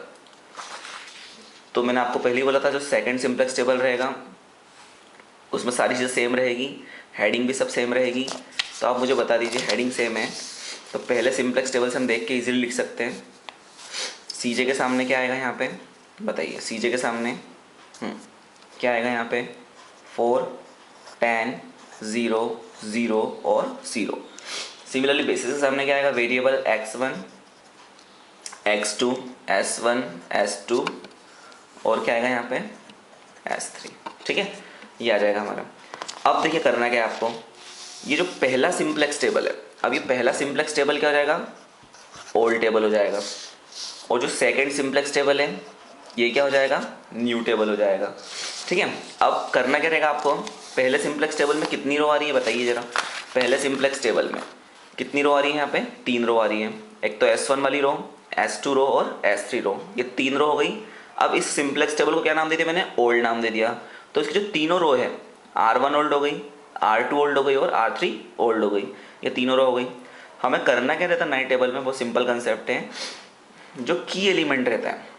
तो मैंने आपको पहले ही बोला था जो सेकेंड सिंप्लेक्स टेबल रहेगा उसमें सारी चीज़ें सेम रहेगी, हेडिंग भी सब सेम रहेगी। तो आप मुझे बता दीजिए हेडिंग सेम है तो पहले सिंप्लेक्स टेबल से हम देख के इजीली लिख सकते हैं। सीजे के सामने क्या आएगा, यहाँ पे बताइए, सीजे के सामने क्या आएगा, यहाँ पे 4 10 0 0 और 0। सिमिलरली बेसिस के सामने क्या आएगा, variable x1 x2 s1 s2 और क्या आएगा यहाँ पे S3, ठीक है, ये आ जाएगा हमारा। अब देखिए करना क्या है आपको, ये जो पहला सिंप्लेक्स टेबल है, अब ये पहला सिंप्लेक्स टेबल क्या हो जाएगा, ओल्ड टेबल हो जाएगा, और जो सेकंड सिंप्लेक्स टेबल है ये क्या हो जाएगा, न्यू टेबल हो जाएगा, ठीक है। अब करना क्या रहेगा आपको, पहले सिंप्लेक्स टेबल में कितनी रो आ रही है बताइए जरा, पहले सिंप्लेक्स टेबल में कितनी रो आ रही है, यहाँ पे 3 रो आ रही है, एक तो S1 वाली रो, S2 रो और S3 रो, ये 3 रो हो गई। अब इस सिंप्लेक्स टेबल को क्या नाम दे दिया मैंने, ओल्ड नाम दे दिया। तो इसकी जो तीनों रो है, R1 ओल्ड हो गई, R2 ओल्ड हो गई और R3 ओल्ड हो गई, ये तीनों रो हो गई। हमें करना क्या रहता है नए टेबल में, बहुत सिंपल कंसेप्ट है, जो की एलिमेंट रहता है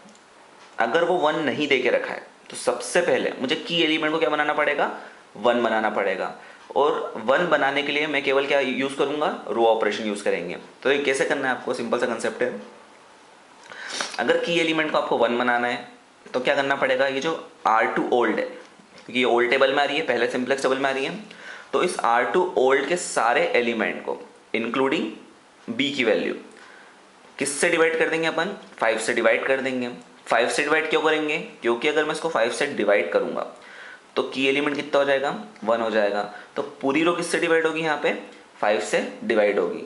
अगर वो 1 नहीं दे के रखा है तो सबसे पहले मुझे की एलिमेंट को क्या बनाना पड़ेगा, 1 बनाना पड़ेगा। और 1 बनाने के लिए मैं केवल क्या यूज़ करूँगा, रो ऑपरेशन यूज़ करेंगे। तो ये कैसे करना है आपको, सिंपल सा कंसेप्ट है, अगर की एलिमेंट को आपको 1 बनाना है तो क्या करना पड़ेगा, ये जो R2 ओल्ड है, क्योंकि ये ओल्ड टेबल में आ रही है, पहले सिंप्लेक्स टेबल में आ रही है, तो इस R2 ओल्ड के सारे एलिमेंट को इंक्लूडिंग B की वैल्यू किससे डिवाइड कर देंगे अपन, 5 से डिवाइड कर देंगे। 5 से डिवाइड क्यों करेंगे, क्योंकि अगर मैं इसको 5 से डिवाइड करूंगा तो की एलिमेंट कितना हो जाएगा, 1 हो जाएगा। तो पूरी रो किससे डिवाइड होगी, यहाँ पे 5 से डिवाइड होगी।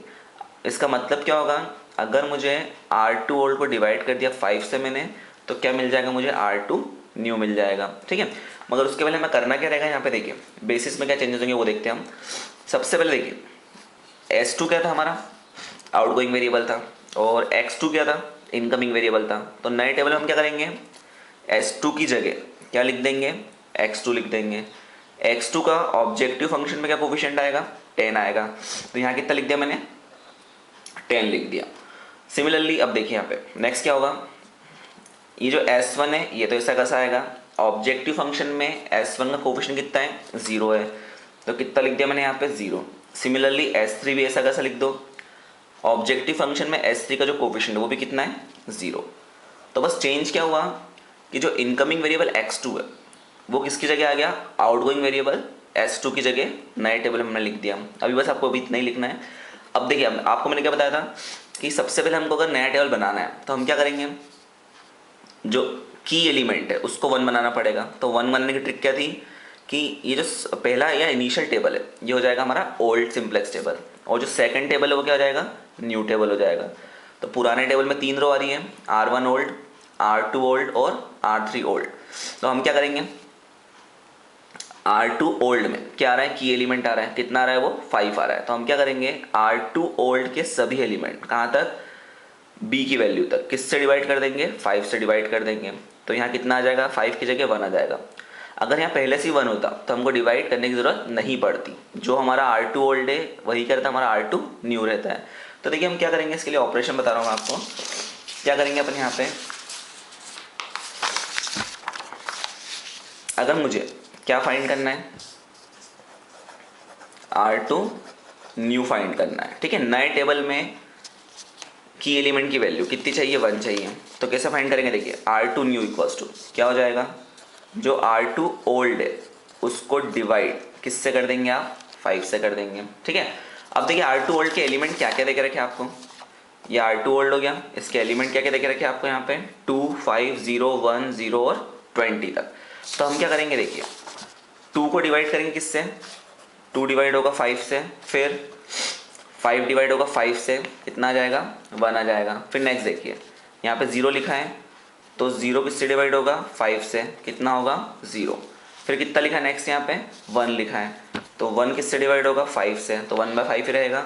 इसका मतलब क्या होगा, अगर मुझे R2 ओल्ड को डिवाइड कर दिया 5 से मैंने, तो क्या मिल जाएगा मुझे, R2 न्यू मिल जाएगा, ठीक है। मगर उसके पहले हमें करना क्या रहेगा, यहाँ पे देखिए बेसिस में क्या चेंजेस होंगे वो देखते हैं हम। सबसे पहले देखिए S2 क्या था हमारा, आउटगोइंग वेरिएबल था, और X2 क्या था, इनकमिंग वेरिएबल था। तो नए टेबल में हम क्या करेंगे, S2 की जगह क्या लिख देंगे, X2 लिख देंगे। X2 का ऑब्जेक्टिव फंक्शन में क्या कोफिशिएंट आएगा, 10 आएगा, तो यहाँ कितना लिख दिया मैंने, 10 लिख दिया। सिमिलरली अब देखिए यहाँ पे नेक्स्ट क्या होगा, ये जो S1 है ये तो ऐसा कैसा आएगा, ऑब्जेक्टिव फंक्शन में S1 का कोफिशिएंट कितना है, 0 है, तो कितना लिख दिया मैंने यहाँ पे 0। सिमिलरली S3 भी ऐसा कैसा लिख दो, ऑब्जेक्टिव फंक्शन में S3 का जो कोफिशिएंट है वो भी कितना है, 0। तो बस चेंज क्या हुआ कि जो इनकमिंग वेरिएबल X2 है वो किसकी जगह आ गया, आउटगोइंग वेरिएबल S2 की जगह नए टेबल में हमने लिख दिया। अभी बस आपको अभी इतना ही लिखना है। अब देखिए आपको मैंने क्या बताया था कि सबसे पहले हमको अगर नया टेबल बनाना है तो हम क्या करेंगे, जो की एलिमेंट है उसको 1 बनाना पड़ेगा। तो 1 बनाने की ट्रिक क्या थी कि ये जो पहला या इनिशियल टेबल है ये हो जाएगा हमारा ओल्ड सिंप्लेक्स टेबल, और जो सेकंड टेबल है वो क्या हो जाएगा, न्यू टेबल हो जाएगा। तो पुराने टेबल में 3 रो आ रही है, R1 ओल्ड, R2 ओल्ड और R3 ओल्ड। तो हम क्या करेंगे, R2 ओल्ड में क्या आ रहा है, की एलिमेंट आ रहा है, कितना आ रहा है वो 5 आ रहा है। तो हम क्या करेंगे, R2 ओल्ड के सभी एलिमेंट कहाँ तक, B की वैल्यू तक किससे डिवाइड कर देंगे, 5 से डिवाइड कर देंगे। तो यहाँ कितना आ जाएगा, 5 की जगह 1 आ जाएगा। अगर यहाँ पहले से 1 होता तो हमको डिवाइड करने की ज़रूरत नहीं पड़ती, जो हमारा R2 ओल्ड है वही करता हमारा R2 न्यू रहता है। तो देखिए हम क्या करेंगे, इसके लिए ऑपरेशन बता रहा हूँ आपको, क्या करेंगे अपन यहाँ पे, अगर मुझे क्या फाइंड करना है, R2 न्यू फाइंड करना है, ठीक है। नए टेबल में की एलिमेंट की वैल्यू कितनी चाहिए, 1 चाहिए। तो कैसे फाइंड करेंगे, देखिए R2 न्यू इक्वल्स टू क्या हो जाएगा, जो R2 ओल्ड है उसको डिवाइड किससे कर देंगे आप, 5 से कर देंगे, ठीक है। अब देखिए R2 ओल्ड के एलिमेंट क्या क्या देके रखे आपको, ये R2 ओल्ड हो गया, इसके एलिमेंट क्या क्या देके रखे आपको यहाँ पे, 2, 5, 0, 1, 0 और 20 तक। तो हम क्या करेंगे, देखिए 2 को डिवाइड करेंगे किससे, 2 डिवाइड होगा 5 से, फिर 5 डिवाइड होगा 5 से, कितना आ जाएगा, 1 आ जाएगा। फिर नेक्स्ट देखिए यहाँ पे 0 लिखा है, तो 0 किससे डिवाइड होगा, 5 से, कितना होगा 0। फिर कितना लिखा है नेक्स्ट, यहाँ पे 1 लिखा है, तो 1 किससे डिवाइड होगा, 5 से, तो 1/5 ही रहेगा।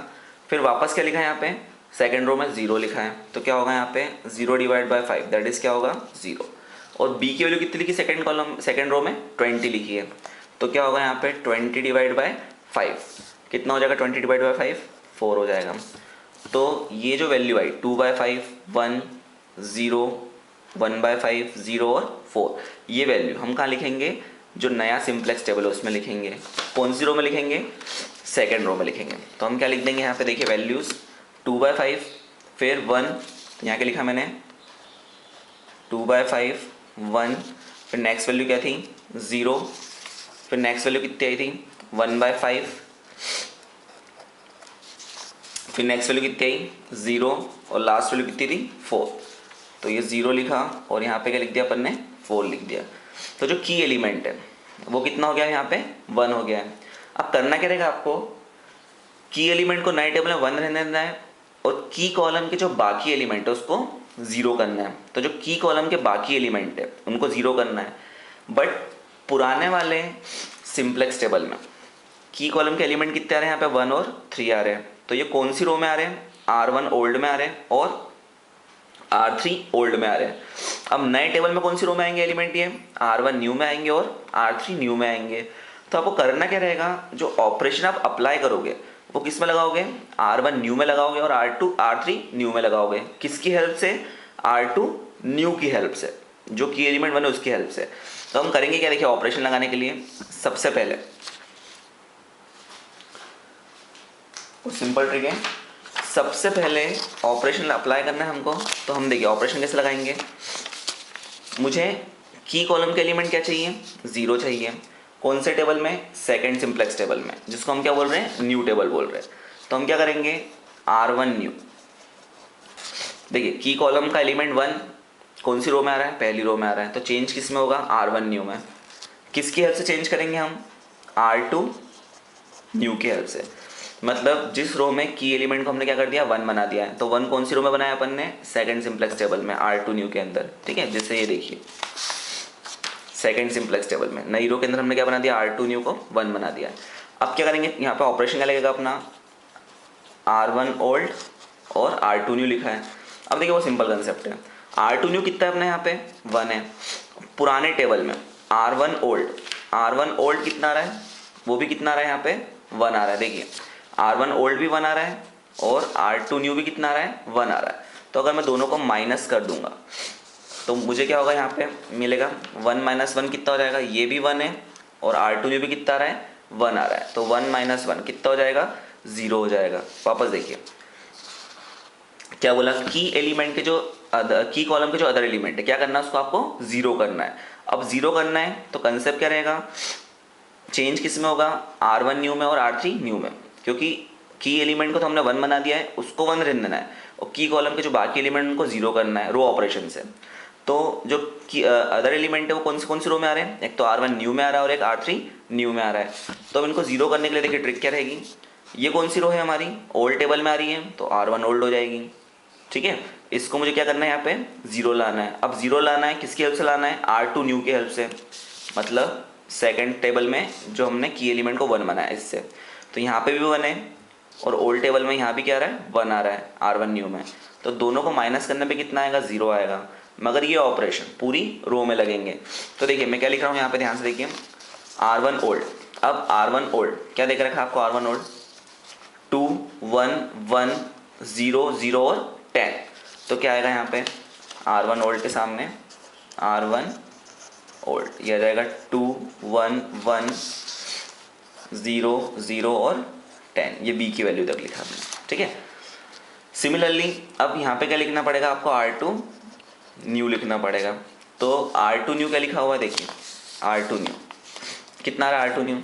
फिर वापस क्या लिखा है यहाँ पे, सेकेंड रो में 0 लिखा है, तो क्या होगा यहाँ पे 0 डिवाइड बाई 5 दैट इज क्या होगा 0। और b की वैल्यू कितनी लिखी, सेकेंड कॉलम सेकेंड रो में 20 लिखी है, तो क्या होगा यहाँ पे 20 डिवाइड बाई 5, कितना हो जाएगा 20 डिवाइड बाई 5, 4 हो जाएगा। तो ये जो वैल्यू आई 2/5, 1, 0, 1/5, 0 और 4, ये वैल्यू हम कहाँ लिखेंगे, जो नया सिंप्लेक्स टेबल है उसमें लिखेंगे। कौन सी रो में लिखेंगे, सेकेंड रो में लिखेंगे। तो हम क्या लिख देंगे यहाँ पे, देखिए वैल्यूज़ 2/5, फिर 1, यहाँ क्या लिखा मैंने 2/5, 1, फिर नेक्स्ट वैल्यू क्या थी 0, फिर नेक्स्ट वैल्यू कितनी आई थी 1/5, फिर नेक्स्ट वैल्यू कितनी आई 0 और लास्ट वैल्यू कितनी थी 4। तो ये 0 लिखा और यहाँ पे क्या लिख दिया अपन ने 4 लिख दिया। तो जो की एलिमेंट है वो कितना हो गया यहाँ पे 1 हो गया है। अब करना क्या रहेगा आपको, की एलिमेंट को नए टेबल में 1 रहने देना है और की कॉलम के जो बाकी एलिमेंट है उसको 0 करना है। तो जो की कॉलम के बाकी एलिमेंट है उनको 0 करना है। बट पुराने वाले सिंप्लेक्स टेबल में की कॉलम के एलिमेंट कितने आ रहे हैं यहाँ पे 1 और 3 आ रहे हैं। तो ये कौन सी रो में आ रहे हैं, R1 ओल्ड में आ रहे हैं और R3 ओल्ड में आ रहे हैं। अब नए टेबल में कौन सी रो में आएंगे एलिमेंट, ये R1 न्यू में आएंगे और R3 न्यू में आएंगे। तो आपको करना क्या रहेगा, जो ऑपरेशन आप अप्लाई करोगे वो किस में लगाओगे, R1 न्यू में लगाओगे और R3 न्यू में लगाओगे। किसकी हेल्प से, R2 न्यू की हेल्प से, जो की एलिमेंट बने उसकी हेल्प से। तो हम करेंगे क्या, देखिए ऑपरेशन लगाने के लिए सबसे पहले सिंपल ट्रिक है, सबसे पहले ऑपरेशन अप्लाई करना है हमको। तो हम देखिए ऑपरेशन कैसे लगाएंगे, मुझे की कॉलम के एलिमेंट क्या चाहिए, 0 चाहिए। कौन से टेबल में, सेकंड सिंप्लेक्स टेबल में, जिसको हम क्या बोल रहे हैं, न्यू टेबल बोल रहे हैं। तो हम क्या करेंगे, R1 न्यू। देखिए की कॉलम का एलिमेंट 1 कौन सी रो में आ रहा है, पहली रो में आ रहा है। तो चेंज किस में होगा, R1 न्यू में। किसकी हेल्प से चेंज करेंगे हम, R2 न्यू की हेल्प से। मतलब जिस रो में की एलिमेंट को हमने क्या कर दिया, 1 बना दिया है। तो 1 कौन सी रो में बनाया अपन ने, सेकंड सिंप्लेक्स टेबल में, R2 न्यू के अंदर। ठीक है, जैसे ये देखिए सेकंड सिंप्लेक्स टेबल में नई रो के अंदर हमने क्या बना दिया, R2 न्यू को 1 बना दिया। अब क्या करेंगे, यहाँ पे ऑपरेशन क्या लगेगा अपना, R1 ओल्ड और R2 न्यू लिखा है। अब देखिए वो सिंपल कंसेप्ट है, R2 न्यू कितना है अपने यहाँ पे 1 है। पुराने टेबल में R1 ओल्ड कितना आ रहा है, वो भी कितना आ रहा है यहाँ पे 1 आ रहा है। देखिए R1 ओल्ड भी 1 आ रहा है और R2 न्यू भी कितना आ रहा है, 1 आ रहा है। तो अगर मैं दोनों को माइनस कर दूंगा तो मुझे क्या होगा, यहाँ पे मिलेगा 1 माइनस 1 कितना हो जाएगा, ये भी 1 है और R2 न्यू भी कितना आ रहा है, 1 आ रहा है। तो 1 माइनस 1 कितना हो जाएगा, 0 हो जाएगा। वापस देखिए क्या बोला, की एलिमेंट के जो की कॉलम के जो अदर एलिमेंट है क्या करना है, उसको आपको 0 करना है। अब 0 करना है तो कंसेप्ट क्या रहेगा, चेंज किस में होगा, R1 न्यू में और R3 न्यू में। क्योंकि की एलिमेंट को तो हमने 1 बना दिया है, उसको 1 रहने देना है और की कॉलम के जो बाकी एलिमेंट उनको 0 करना है रो ऑपरेशन से। तो जो अदर एलिमेंट है वो कौन सी रो में आ रहे हैं, एक तो R1 न्यू में आ रहा है और एक R3 न्यू में आ रहा है। तो अब इनको 0 करने के लिए देखिए ट्रिक क्या रहेगी, ये कौन सी रो है हमारी, ओल्ड टेबल में आ रही है तो R1 ओल्ड हो जाएगी। ठीक है, इसको मुझे क्या करना है, यहाँ पे 0 लाना है। अब 0 लाना है किसकी हेल्प से लाना है, R2 न्यू की हेल्प से। मतलब सेकंड टेबल में जो हमने की एलिमेंट को 1 बनाया इससे। तो यहाँ पे भी 1 है और ओल्ड टेबल में यहाँ भी क्या आ रहा है, 1 आ रहा है R1 न्यू में। तो दोनों को माइनस करने पे कितना आएगा, 0 आएगा। मगर ये ऑपरेशन पूरी रो में लगेंगे। तो देखिए मैं क्या लिख रहा हूँ यहाँ पे, ध्यान से देखिए, R1 ओल्ड। अब R1 ओल्ड क्या देख रखा है आपको, R1 ओल्ड 2 1 1 0 0 और 10। तो क्या आएगा यहाँ पे, R1 ओल्ड के सामने R1 ओल्ड, यह आ जाएगा 2 1 1 0 0 और 10। ये बी की वैल्यू तक लिखा हमने। ठीक है, सिमिलरली अब यहाँ पे क्या लिखना पड़ेगा आपको, R2 न्यू लिखना पड़ेगा। तो R2 न्यू क्या लिखा हुआ है, देखिए R2 न्यू कितना आ रहा है, R2 न्यू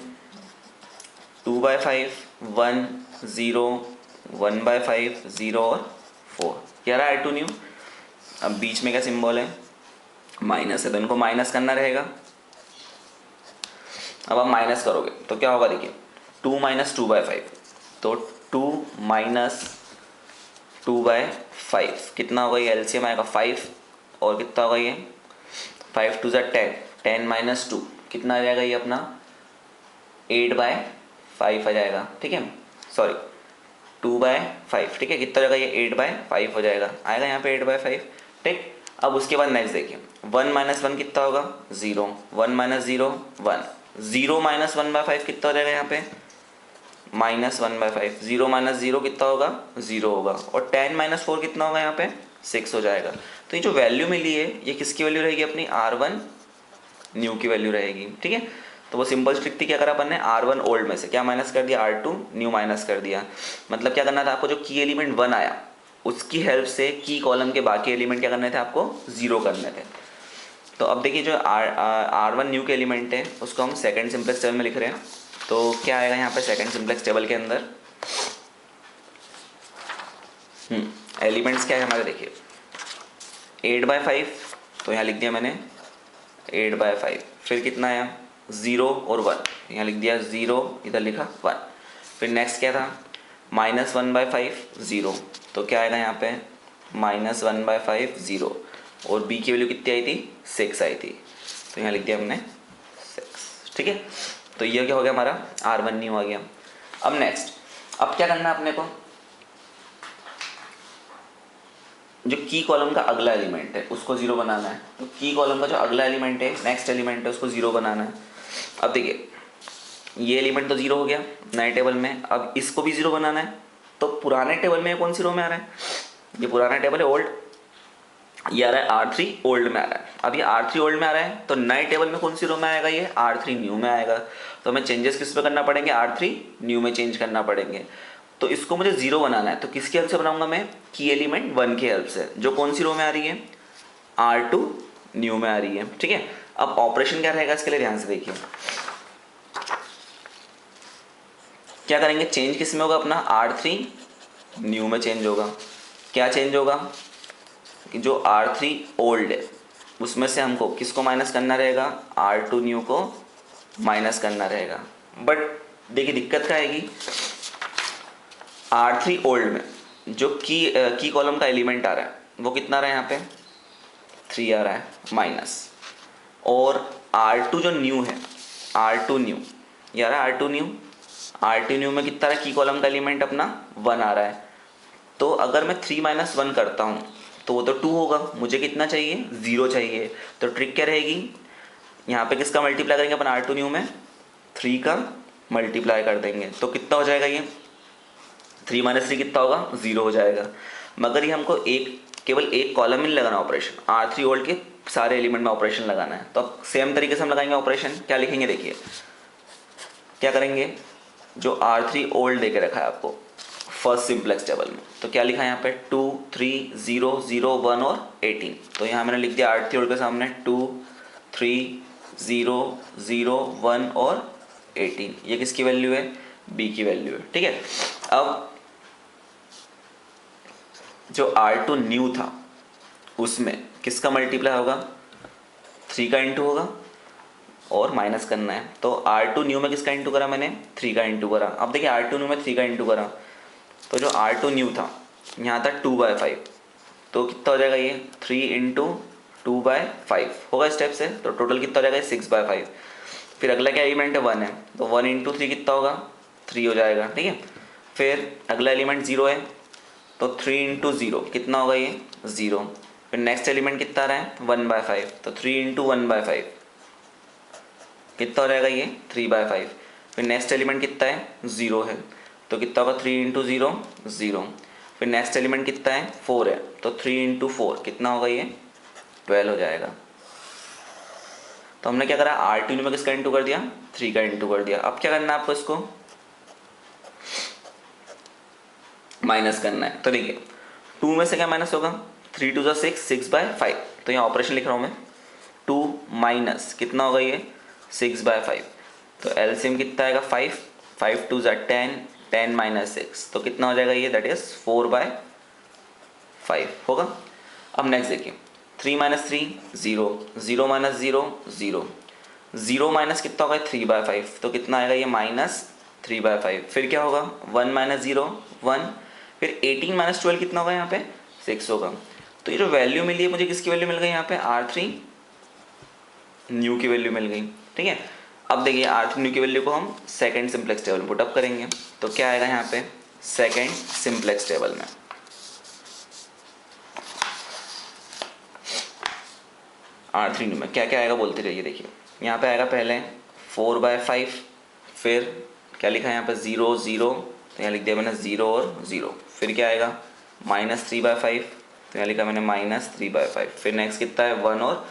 2/5 1 0 1/5 0 और 4 क्या रहा है R2 न्यू। अब बीच में क्या सिंबल है, माइनस है, तो इनको माइनस करना रहेगा। अब आप माइनस करोगे तो क्या होगा, देखिए 2 माइनस 2/5, तो 2 माइनस 2/5 कितना होगा, ये एलसीएम आएगा 5 और कितना होगा ये 5 2 10, 10 माइनस 2 कितना आ जाएगा ये अपना 8/5 आ जाएगा। ठीक है, सॉरी 2/5। ठीक है, कितना हो जाएगा ये 8/5 हो जाएगा, आएगा यहाँ पे 8/5। ठीक, अब उसके बाद नेक्स्ट देखिए 1 माइनस 1 कितना होगा, 0 1 माइनस 0 1 0 माइनस 1/5 कितना हो जाएगा यहाँ पे माइनस 1/5। 0 माइनस 0 कितना होगा, 0 होगा। और 10 माइनस 4 कितना होगा यहाँ पे 6 हो जाएगा। तो ये जो वैल्यू मिली है ये किसकी वैल्यू रहेगी, अपनी R1 न्यू की वैल्यू रहेगी। ठीक है, तो वो सिंपल ट्रिक थी, क्या करा अपन ने, R1 ओल्ड में से क्या माइनस कर दिया, R2 न्यू माइनस कर दिया। मतलब क्या करना था आपको, जो की एलिमेंट 1 आया उसकी हेल्प से की कॉलम के बाकी एलिमेंट क्या करने थे, आपको 0 करने थे। तो अब देखिए जो R1 न्यू के एलिमेंट है उसको हम सेकंड सिंप्लेक्स टेबल में लिख रहे हैं। तो क्या आएगा यहाँ पे सेकंड सिंप्लेक्स टेबल के अंदर, एलिमेंट्स क्या है हमारे, देखिए 8/5 तो यहाँ लिख दिया मैंने 8/5, फिर कितना आया 0 और 1, यहाँ लिख दिया 0, इधर लिखा 1। फिर नेक्स्ट क्या था -1/5 0, तो क्या आएगा यहाँ पे -1/5 0, और b की वैल्यू कितनी आई थी 6 आई थी, तो यहाँ लिख दिया हमने 6। ठीक है, तो ये क्या हो गया हमारा R1 न्यू आ गया। अब नेक्स्ट, अब क्या करना है अपने को, जो की कॉलम का अगला एलिमेंट है उसको 0 बनाना है। तो की कॉलम का जो अगला एलिमेंट है, नेक्स्ट एलिमेंट है, उसको 0 बनाना है। अब देखिए ये एलिमेंट तो 0 हो गया नए टेबल में, अब इसको भी 0 बनाना है। तो पुराने टेबल में कौन सी रो में आ रहा है, ये पुराना टेबल है ओल्ड, ये आ रहा है R3 ओल्ड में आ रहा है। अब ये R3 ओल्ड में आ रहा है, तो नए टेबल में कौन सी रो में आएगा, ये R3 न्यू में आएगा। तो हमें चेंजेस किस पे करना पड़ेंगे, R3 न्यू में चेंज करना पड़ेंगे। तो इसको मुझे 0 बनाना है, तो किसकी हेल्प से बनाऊंगा मैं, की एलिमेंट 1 की हेल्प से, जो कौन सी रो में आ रही है, R2 न्यू में आ रही है। ठीक है, अब ऑपरेशन क्या रहेगा इसके लिए ध्यान से देखिए, क्या करेंगे, चेंज किस में होगा अपना, R3 न्यू में चेंज होगा। क्या चेंज होगा कि जो R3 ओल्ड है उसमें से हमको किसको माइनस करना रहेगा, R2 न्यू को माइनस करना रहेगा। बट देखिए दिक्कत क्या आएगी, R3 ओल्ड में जो की कॉलम का एलिमेंट आ रहा है वो कितना आ रहा है, यहाँ पे 3 आ रहा है माइनस, और R2 जो न्यू है, R2 न्यू ये आ रहा है, R2 न्यू में कितना आ रहा है, की कॉलम का एलिमेंट अपना 1 आ रहा है। तो अगर मैं 3 - 1 करता हूँ तो वो तो 2 होगा, मुझे कितना चाहिए 0 चाहिए। तो ट्रिक क्या रहेगी, यहाँ पे किसका मल्टीप्लाई करेंगे अपन, R2 न्यू में 3 का मल्टीप्लाई कर देंगे, तो कितना हो जाएगा, ये 3 - 3 कितना होगा 0 हो जाएगा। मगर ये हमको केवल एक कॉलम में लगाना ऑपरेशन, R3 ओल्ड के सारे एलिमेंट में ऑपरेशन लगाना है। तो अब सेम तरीके से हम लगाएंगे ऑपरेशन, क्या लिखेंगे देखिए, क्या करेंगे, जो R3 ओल्ड देके रखा है आपको फर्स्ट सिंपलेक्स टेबल में, तो क्या लिखा है यहाँ पे 2 3 0 0 1 और 18। तो यहाँ मैंने लिख दिया R3 ओल्ड के सामने 2 3 0 0 1 और 18, ये किसकी वैल्यू है, b की वैल्यू है। ठीक है, अब जो R2 न्यू था उसमें किसका मल्टीप्लाई होगा, 3 का इंटू होगा और माइनस करना है। तो R2 न्यू में किसका इंटू करा मैंने, 3 का इंटू करा। अब देखिए R2 न्यू में 3 का इंटू करा, तो जो R2 न्यू था यहाँ था 2/5, तो कितना हो जाएगा ये 3 × 2/5 होगा स्टेप से, तो टोटल कितना हो जाएगा 6/5। फिर अगला क्या एलिमेंट है 1 है, तो 1 × 3 कितना होगा 3 हो जाएगा। ठीक है, फिर अगला एलिमेंट 0 है, तो 3 × 0 कितना होगा ये 0। फिर नेक्स्ट एलिमेंट कितना आ रहा है 1/5, तो 3 × 1/5 कितना हो जाएगा ये 3/5। फिर नेक्स्ट एलिमेंट कितना है 0 है, तो कितना होगा 3 × 0 0। फिर नेक्स्ट एलिमेंट कितना है 4 है, तो 3 × 4 कितना होगा ये 12 हो जाएगा। तो हमने क्या करा, R2 में किसका इंटू कर दिया, 3 का इंटू कर दिया। अब क्या करना है आपको, इसको माइनस करना है। तो देखिए 2 में से क्या माइनस होगा, 3 × 2 = 6 6/5, तो यहाँ ऑपरेशन लिख रहा हूँ मैं, 2 माइनस कितना होगा ये 6/5, तो एलसीएम कितना आएगा 5 5 × 2 = 10 10 - 6, तो कितना हो जाएगा ये, दैट इज 4/5 होगा। अब नेक्स्ट देखिए 3 - 3 0 0 - 0 0 0 माइनस कितना होगा 3/5, तो कितना आएगा ये -3/5। फिर क्या होगा 1 - 0 1, फिर 18 - 12 कितना होगा यहाँ पे 6 होगा। तो ये जो वैल्यू मिली है मुझे, किसकी वैल्यू मिल गई यहाँ पे, R3 न्यू की वैल्यू मिल गई। ठीक है, अब देखिए R3 न्यू की वैल्यू को हम सेकंड सिंप्लेक्स टेबल में पुटअप करेंगे, तो क्या आएगा यहाँ पे सेकंड सिंप्लेक्स टेबल में, R3 न्यू में क्या क्या आएगा बोलते रहिए। देखिए यहाँ पे आएगा पहले 4/5, फिर क्या लिखा है यहाँ पे 0 0, तो यहाँ लिख दिया मैंने 0 और 0। फिर क्या आएगा -3/5, तो यहाँ लिखा मैंने -3/5। फिर नेक्स्ट कितना है 1 और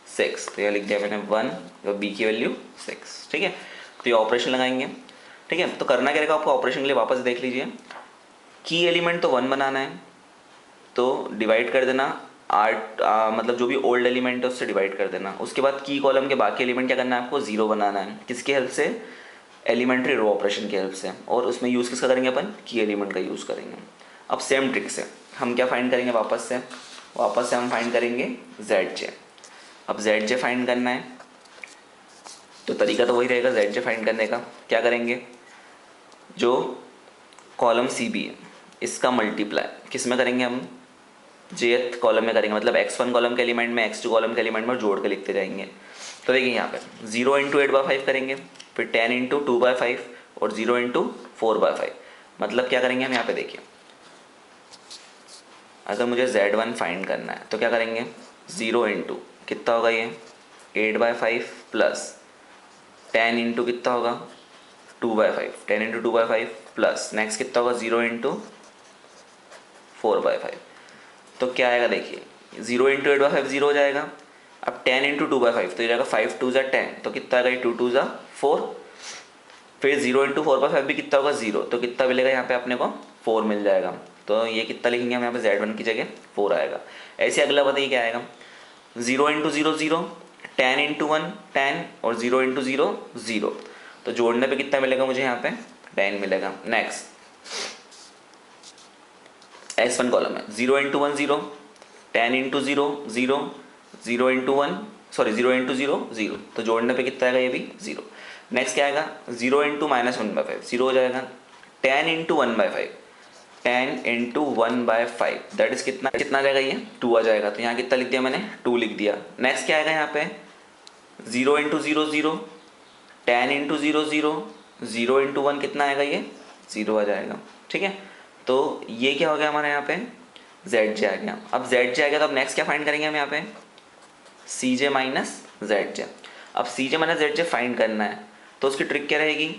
6, तो यहाँ लिख दिया मैंने 1 और b की वैल्यू 6। ठीक है, तो ये ऑपरेशन लगाएंगे। ठीक है, तो करना क्या रहेगा आपको, ऑपरेशन के लिए वापस देख लीजिए, की एलिमेंट तो 1 बनाना है, तो डिवाइड कर देना मतलब जो भी ओल्ड एलिमेंट है उससे डिवाइड कर देना। उसके बाद की कॉलम के बाकी एलिमेंट क्या करना है आपको 0 बनाना है, किसकी हेल्प से, एलिमेंट्री रो ऑपरेशन की हेल्प से, और उसमें यूज़ किसका करेंगे अपन, की एलिमेंट का यूज़ करेंगे। अब सेम ट्रिक से हम क्या फाइंड करेंगे, वापस से हम फाइंड करेंगे ZJ। अब जेड जे फाइंड करना है, तो तरीका तो वही रहेगा जेड जे फाइंड करने का। क्या करेंगे, जो कॉलम सी बी है इसका मल्टीप्लाई किस में करेंगे हम, जेथ कॉलम में करेंगे, मतलब x1 कॉलम के एलिमेंट में x2 कॉलम के एलिमेंट में जोड़ के लिखते जाएंगे। तो देखिए यहाँ पे 0 इंटू 8/5 करेंगे, फिर 10 इंटू 2/5 और 0 इंटू 4/5। मतलब क्या करेंगे हम यहाँ पे, देखिए अगर मुझे z1 फाइंड करना है तो क्या करेंगे, 0 इंटू कितना होगा ये 8/5 प्लस 10 इंटू कितना होगा 2/5, 10 इंटू 2/5 प्लस नेक्स्ट कितना होगा 0 इंटू 4/5। तो क्या आएगा देखिए, 0 इंटू 8/5 0 हो जाएगा। अब 10 इंटू 2/5 तो ये जाएगा 5 2 ज़ा 10, तो कितना आएगा 2 2 ज़ा 4। फिर 0 इंटू 4/5 भी कितना होगा 0, तो कितना मिलेगा यहाँ पे अपने को 4 मिल जाएगा। तो ये कितना लिखेंगे हम यहाँ पे z1 की जगह 4 आएगा। ऐसे अगला बताइए क्या आएगा, 0 इंटू 0 0, 10 इंटू 1 10 और 0 इंटू 0 0। तो जोड़ने पे कितना मिलेगा मुझे यहाँ पे 10 मिलेगा। नेक्स्ट x1 कॉलम है, 0 into 1 0, 10 into 0 0, 0 into 1 sorry 0 into 0 0। तो जोड़ने पे कितना आएगा ये भी 0। नेक्स्ट क्या आएगा, 0 इंटू -1/5 0 हो जाएगा, 10 इंटू 1/5 10 इंटू 1/5 दैट इज कितना कितना आ जाएगा ये 2 आ जाएगा। तो यहाँ कितना लिख दिया मैंने 2 लिख दिया। नेक्स्ट क्या आएगा यहाँ पे 0 इंटू 0 0, 10 इंटू 0 0, 0 इंटू 1 कितना आएगा ये 0 आ जाएगा। ठीक है, तो ये क्या हो गया हमारे यहाँ पे जेड जे आ गया। अब जेड जे आ गया तो अब नेक्स्ट क्या फाइंड करेंगे हम यहाँ पे सी जे माइनस जेड जे। अब सी जे माइनस जेड जे फाइंड करना है तो उसकी ट्रिक क्या रहेगी,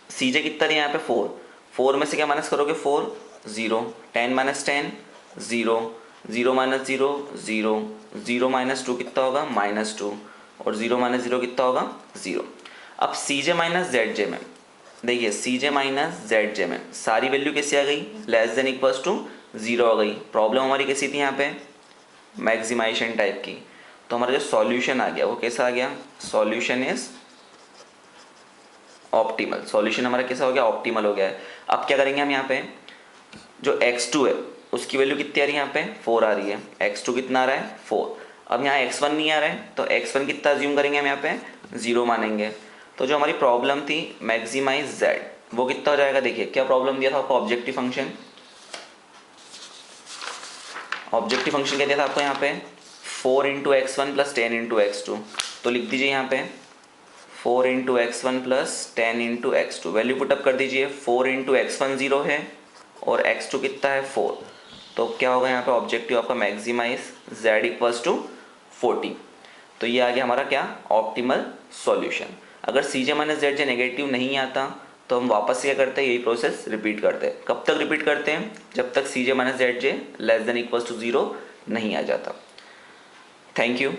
सी जे कितना दिया यहाँ पे 4, 4 में से क्या माइनस करोगे 4 0, 10 माइनस 10 0, 0 माइनस 0 0, 0 माइनस 2 कितना होगा -2 और 0 माइनस 0 कितना होगा 0। अब सी जे माइनस जेड जे में देखिए सी जे माइनस जेड जे में सारी वैल्यू कैसी आ गई लेस देन इक्वल्स टू 0 आ गई। प्रॉब्लम हमारी कैसी थी यहाँ पे मैक्सिमाइजेशन टाइप की। तो हमारा जो सॉल्यूशन आ गया वो कैसा आ गया, सॉल्यूशन इज ऑप्टिमल। सॉल्यूशन हमारा कैसा हो गया ऑप्टिमल हो गया है। अब क्या करेंगे हम यहाँ पे जो x2 है उसकी वैल्यू कितनी आ रही है यहाँ पे 4 आ रही है, x2 कितना आ रहा है 4। अब यहाँ x1 नहीं आ रहा है तो x1 कितना अज्यूम करेंगे हम यहाँ पे 0 मानेंगे। तो जो हमारी प्रॉब्लम थी मैक्सिमाइज z वो कितना हो जाएगा, देखिए क्या प्रॉब्लम दिया था आपको ऑब्जेक्टिव फंक्शन, ऑब्जेक्टिव फंक्शन क्या दिया था आपको यहाँ पे 4 into x1 plus 10 into x2। तो लिख दीजिए यहाँ पे 4 into x1 plus 10 into x2, value put up कर दीजिए। 4 इंटू x1 0 है और x2 कितना है 4। तो क्या होगा यहाँ पे ऑब्जेक्टिव आपका मैक्सिमाइज z इक्वल्स टू 40। तो ये आ गया हमारा क्या ऑप्टिमल सॉल्यूशन। अगर सी जे माइनस जेड जे नेगेटिव नहीं आता तो हम वापस से क्या करते हैं यही प्रोसेस रिपीट करते हैं। कब तक रिपीट करते हैं, जब तक C J minus Z J less than equals to 0 नहीं आ जाता। Thank you.